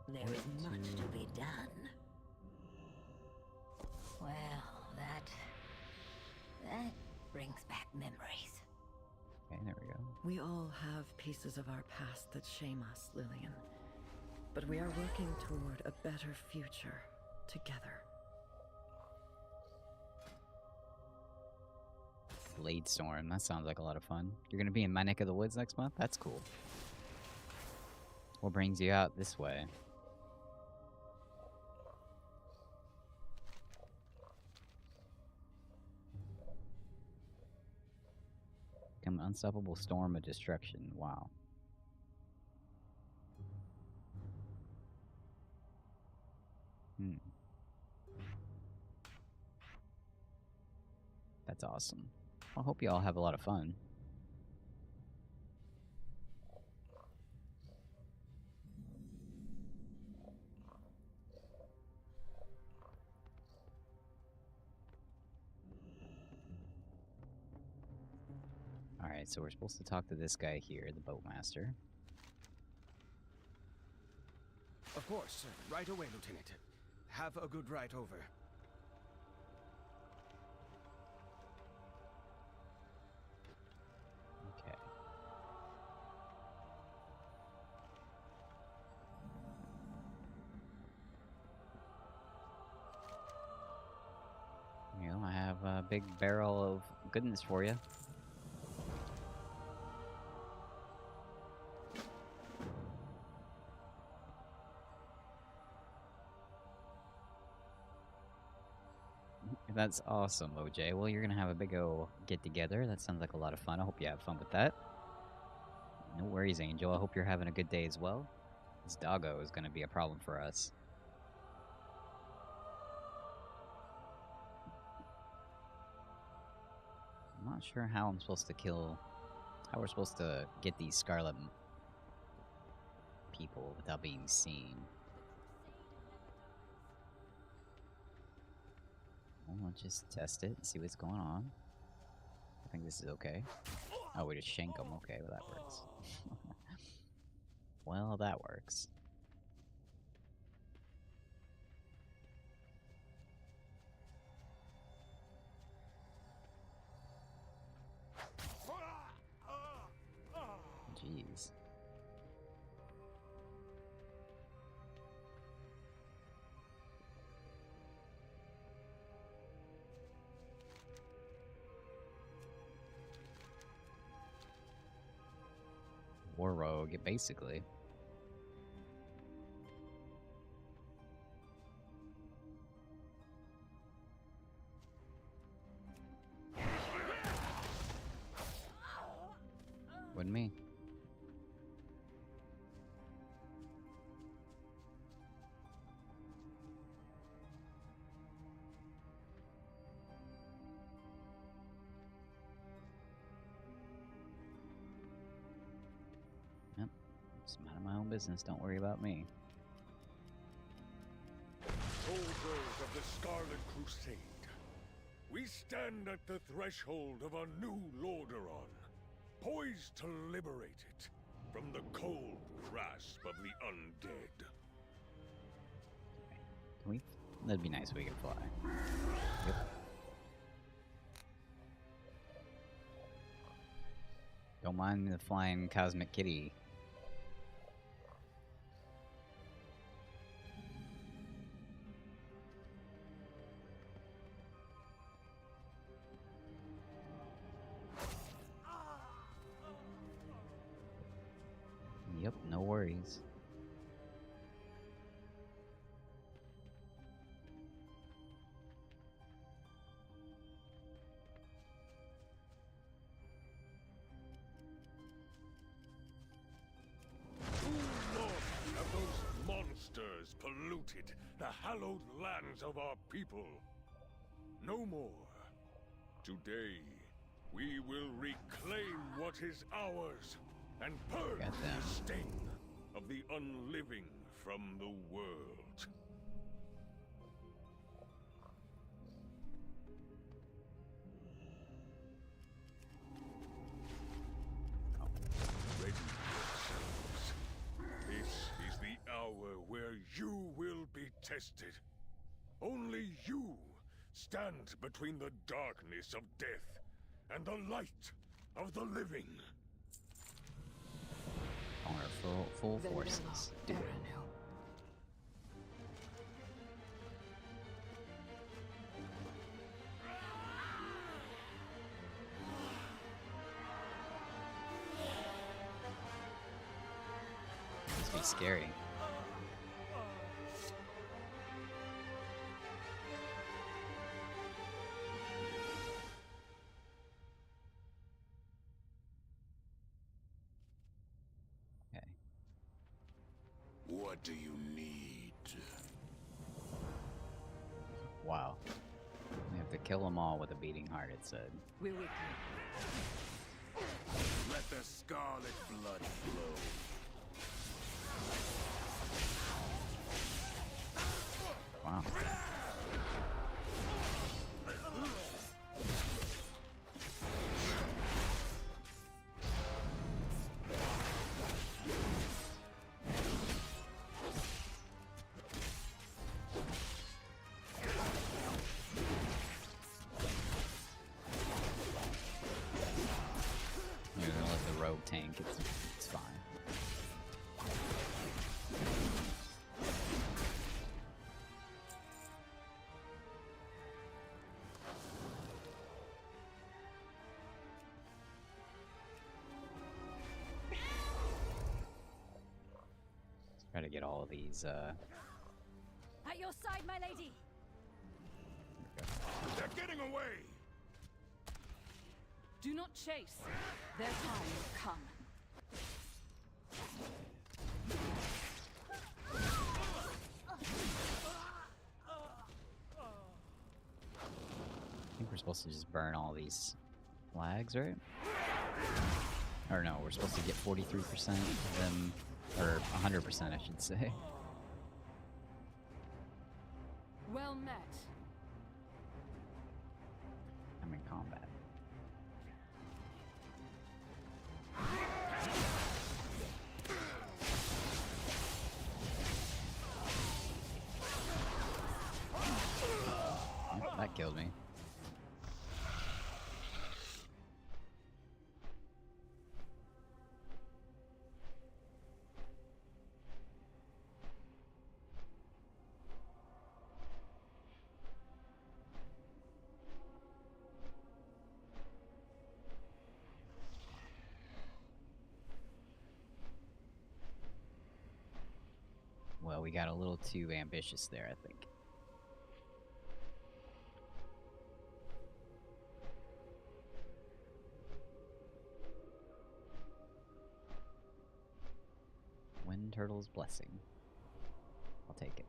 There is much to be done. Well, that brings back memories. Okay, there we go. We all have pieces of our past that shame us, Lillian. But we are working toward a better future together. Blade Storm, that sounds like a lot of fun. You're gonna be in my neck of the woods next month? That's cool. What brings you out this way? Become an unstoppable storm of destruction. Wow. That's awesome. I hope you all have a lot of fun. Alright, so we're supposed to talk to this guy here, the boatmaster. Of course. Right away, Lieutenant. Have a good ride over. Okay. You know, I have a big barrel of goodness for you. That's awesome, OJ. Well, you're gonna have a big ol' get-together. That sounds like a lot of fun. I hope you have fun with that. No worries, Angel. I hope you're having a good day as well. This doggo is gonna be a problem for us. I'm not sure how I'm supposed to kill... How we're supposed to get these scarlet people without being seen. Well, let's just test it and see what's going on. I think this is okay. Oh, we just shank them. Okay, well, that works. Well, that works. Jeez. War rogue, basically. Wouldn't me. Yep. Just mind my own business. Don't worry about me. Soldiers of the Scarlet Crusade, we stand at the threshold of a new Lordaeron, poised to liberate it from the cold grasp of the undead. Can we? That'd be nice if we could fly. Yep. Don't mind the flying cosmic kitty. Yep, no worries. Too long have those monsters polluted the hallowed lands of our people. No more. Today, we will reclaim what is ours and purge the stain of the unliving from the world. Ready yourselves. This is the hour where you will be tested. Only you stand between the darkness of death and the light of the living. On our full forces. Do it. This be scary. What do you need? Wow. We have have to kill them all with a beating heart, it said. We're with you. Let the scarlet blood flow. Wow. You're gonna let the rogue tank, it's fine. Try to get all of these, At your side, my lady. They're getting away! Do not chase. Their time will come. I think we're supposed to just burn all these flags, right? Or no, we're supposed to get 43% of them, or 100% I should say. Well met. I'm in combat. Oh, that killed me. Well, we got a little too ambitious there, I think. Wind Turtle's Blessing. I'll take it.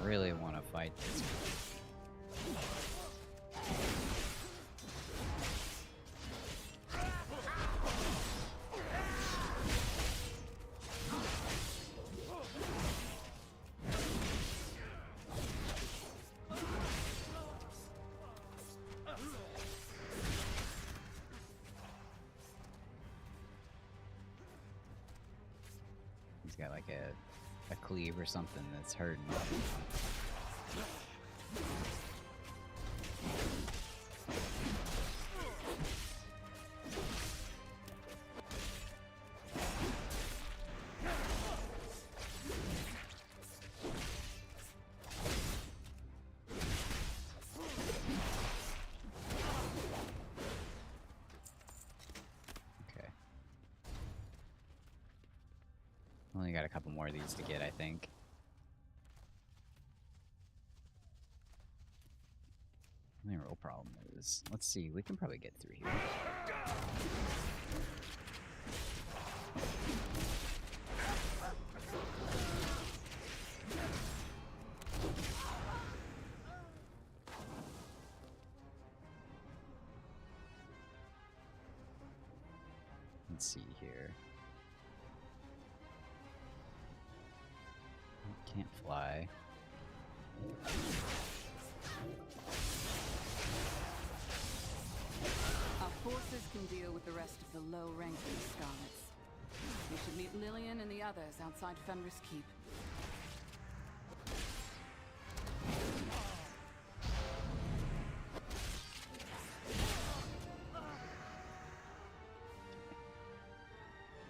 Really want to fight this. He's got like a cleave or something that's hurting. Okay. Only got a couple more of these to get, I think. The real problem is, let's see, we can probably get through here. Let's see here. Can't fly. Our forces can deal with the rest of the low-ranking Scarlets. We should meet Lillian and the others outside Fenris Keep.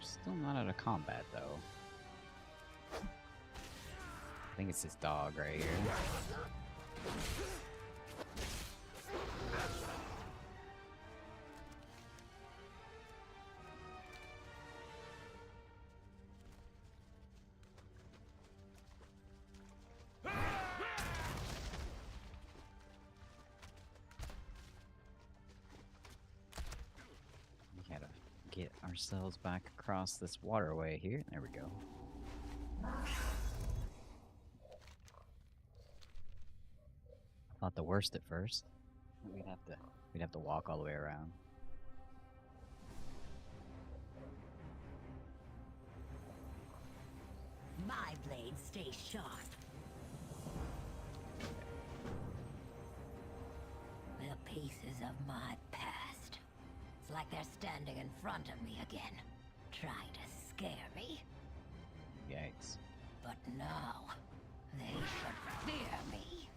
Still not out of combat, though. I think it's this dog right here. We gotta get ourselves back across this waterway here. There we go. Thought the worst at first. We'd have to walk all the way around. My blades stay sharp. The pieces of my past. It's like they're standing in front of me again, trying to scare me. Yikes. But now, they should fear me.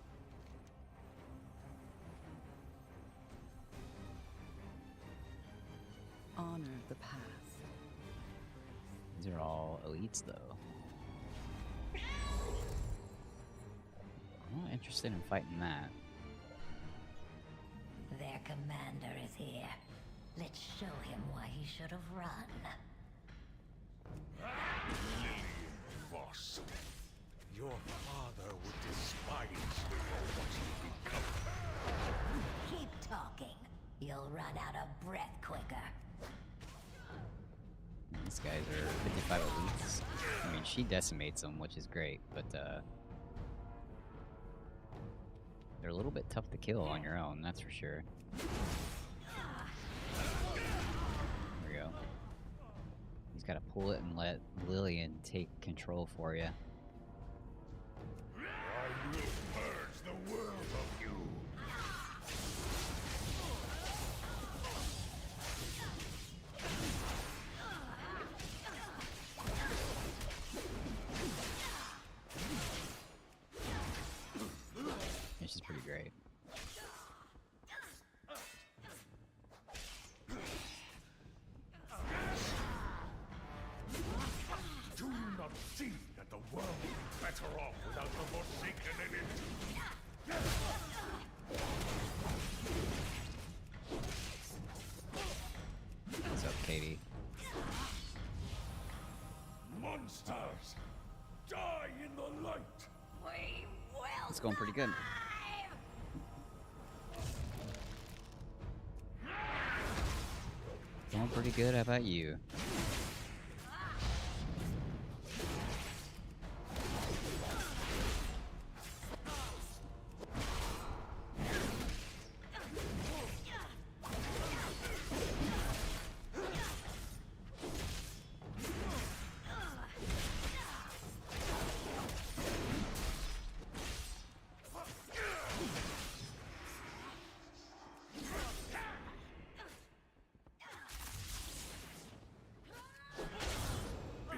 Honor the past. These are all elites, though. I'm not interested in fighting that. Their commander is here. Let's show him why he should have run. Lillian Voss, your father would despise you for what you've become. Keep talking. You'll run out of breath quicker. These guys are 55 elites. I mean, she decimates them, which is great, but they're a little bit tough to kill on your own, that's for sure. There we go. He's got to pull it and let Lillian take control for you. I will purge the world of you. This is pretty great. Do you not see that the world would be better off without the Forsaken in it? What's up, Katie? Monsters! Die in the light! We will. It's going pretty good. Going pretty good, how about you?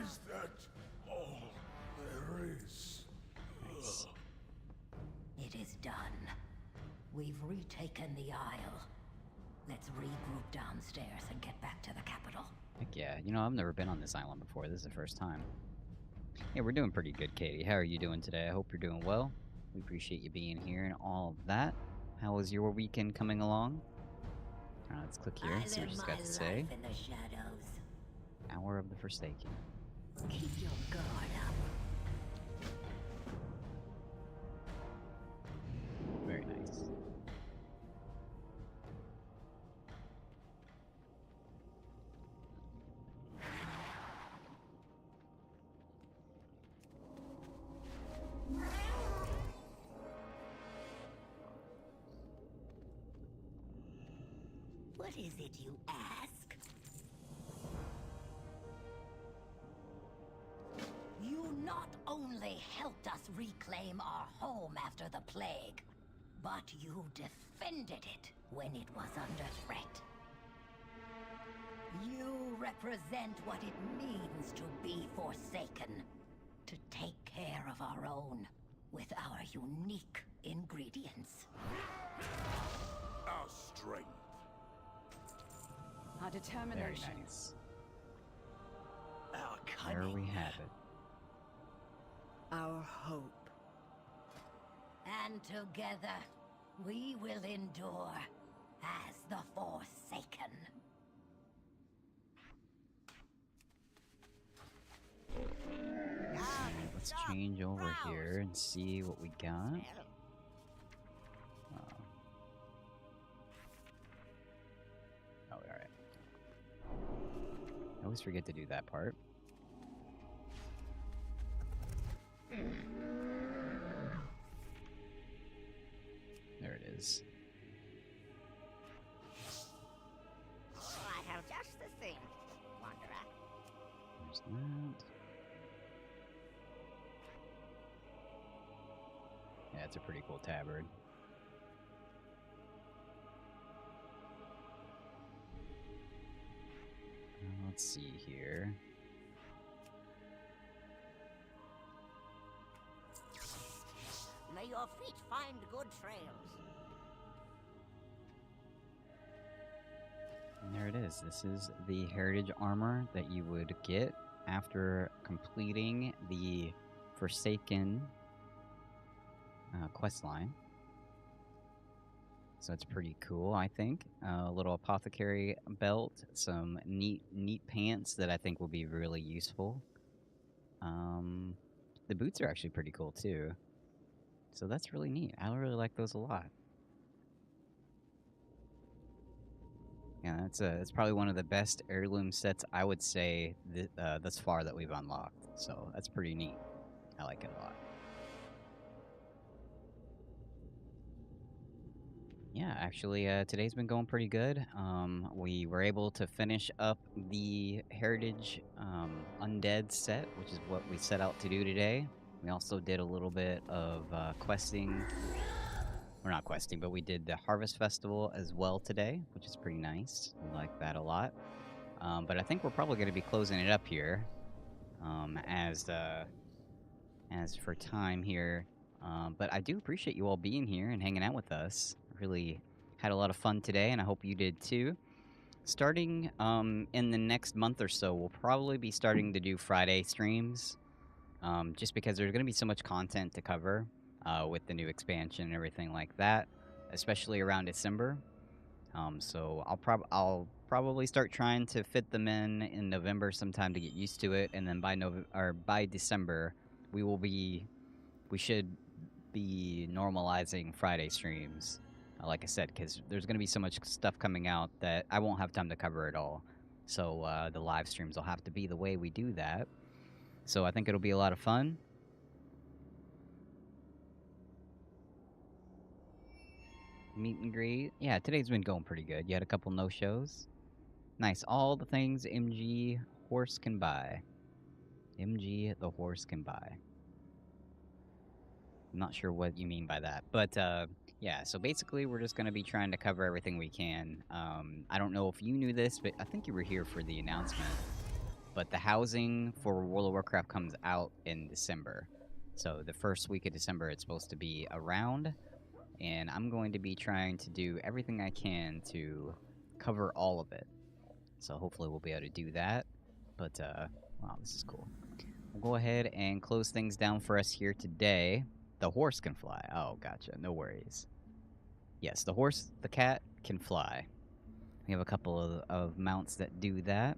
Is that all there is? Nice. It is done. We've retaken the Isle. Let's regroup downstairs and get back to the capital. Heck yeah. You know, I've never been on this island before. This is the first time. Yeah, we're doing pretty good, Katie. How are you doing today? I hope you're doing well. We appreciate you being here and all of that. How was your weekend coming along? Let's click here and see what she's got to say. In the shadows. Hour of the Forsaken. Keep your guard up. Very nice. What is it you ask? You not only helped us reclaim our home after the plague, but you defended it when it was under threat. You represent what it means to be forsaken, to take care of our own with our unique ingredients. Our strength. Our Very determination. nice. Our There cunning. we have it. Our hope. stand together, we will endure as the Forsaken. Let's change over here and see what we got. Oh, alright. I always forget to do that part. There it is. I have just the thing, Wanderer. There's that. Yeah, it's a pretty cool tabard. Let's see here. May your feet find good trails. And there it is. This is the Heritage Armor that you would get after completing the Forsaken quest line. So it's pretty cool, I think. A little apothecary belt, some neat pants that I think will be really useful. The boots are actually pretty cool too. So that's really neat. I really like those a lot. Yeah, it's probably one of the best heirloom sets I would say thus far that we've unlocked. So that's pretty neat. I like it a lot. Yeah, actually, today's been going pretty good. We were able to finish up the Heritage Undead set, which is what we set out to do today. We also did a little bit of questing. We're not questing, but we did the Harvest Festival as well today, which is pretty nice. We like that a lot. But I think we're probably going to be closing it up here as for time here. But I do appreciate you all being here and hanging out with us. Really had a lot of fun today, and I hope you did too. Starting in the next month or so, we'll probably be starting to do Friday streams, just because there's going to be so much content to cover with the new expansion and everything like that, especially around December. So I'll probably start trying to fit them in November sometime to get used to it, and then by December we should be normalizing Friday streams. Like I said, because there's going to be so much stuff coming out that I won't have time to cover it all. So the live streams will have to be the way we do that. So I think it'll be a lot of fun. Meet and greet. Yeah, today's been going pretty good. You had a couple no-shows. Nice. All the things MG Horse can buy. MG the Horse can buy. I'm not sure what you mean by that. But, yeah, so basically we're just going to be trying to cover everything we can. I don't know if you knew this, but I think you were here for the announcement. But the housing for World of Warcraft comes out in December. So the first week of December it's supposed to be around. And I'm going to be trying to do everything I can to cover all of it. So hopefully we'll be able to do that. But, wow, this is cool. We'll go ahead and close things down for us here today. The horse can fly. Oh, gotcha. No worries. Yes, the cat can fly. We have a couple of mounts that do that.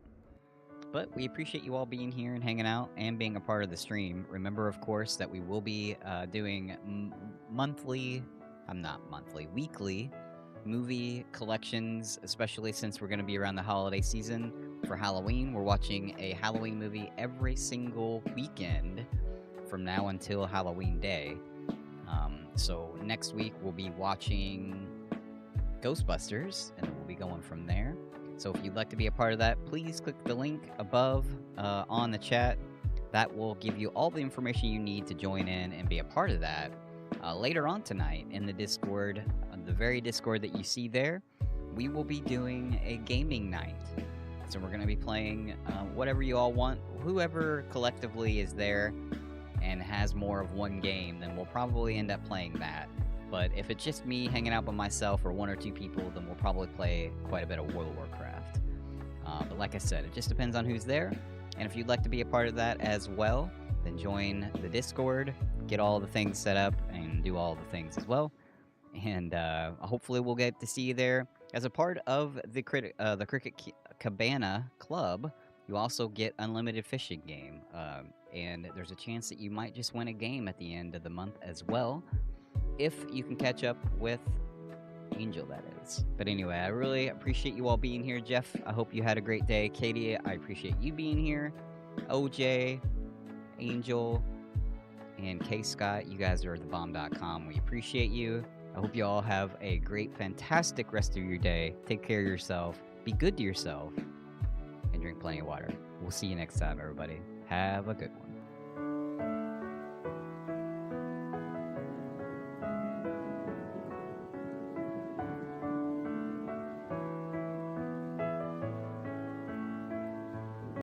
But we appreciate you all being here and hanging out and being a part of the stream. Remember, of course, that we will be doing weekly movie collections, especially since we're going to be around the holiday season for Halloween. We're watching a Halloween movie every single weekend from now until Halloween Day. So next week we'll be watching Ghostbusters, and then we'll be going from there. So if you'd like to be a part of that, please click the link above on the chat. That will give you all the information you need to join in and be a part of that. Later on tonight in the Discord, the very Discord that you see there, we will be doing a gaming night. So we're going to be playing whatever you all want. Whoever collectively is there and has more of one game, then we'll probably end up playing that. But if it's just me hanging out by myself or one or two people, then we'll probably play quite a bit of World of Warcraft. But like I said, it just depends on who's there. And if you'd like to be a part of that as well, then join the Discord, get all the things set up, and do all the things as well. And hopefully we'll get to see you there. As a part of the Cricket Cabana Club, you also get unlimited fishing game. And there's a chance that you might just win a game at the end of the month as well, if you can catch up with Angel, that is. But anyway, I really appreciate you all being here. Jeff, I hope you had a great day. Katie, I appreciate you being here. OJ, Angel, and K-Scott, you guys are thebomb.com. We appreciate you. I hope you all have a great, fantastic rest of your day. Take care of yourself. Be good to yourself. And drink plenty of water. We'll see you next time, everybody. Have a good one.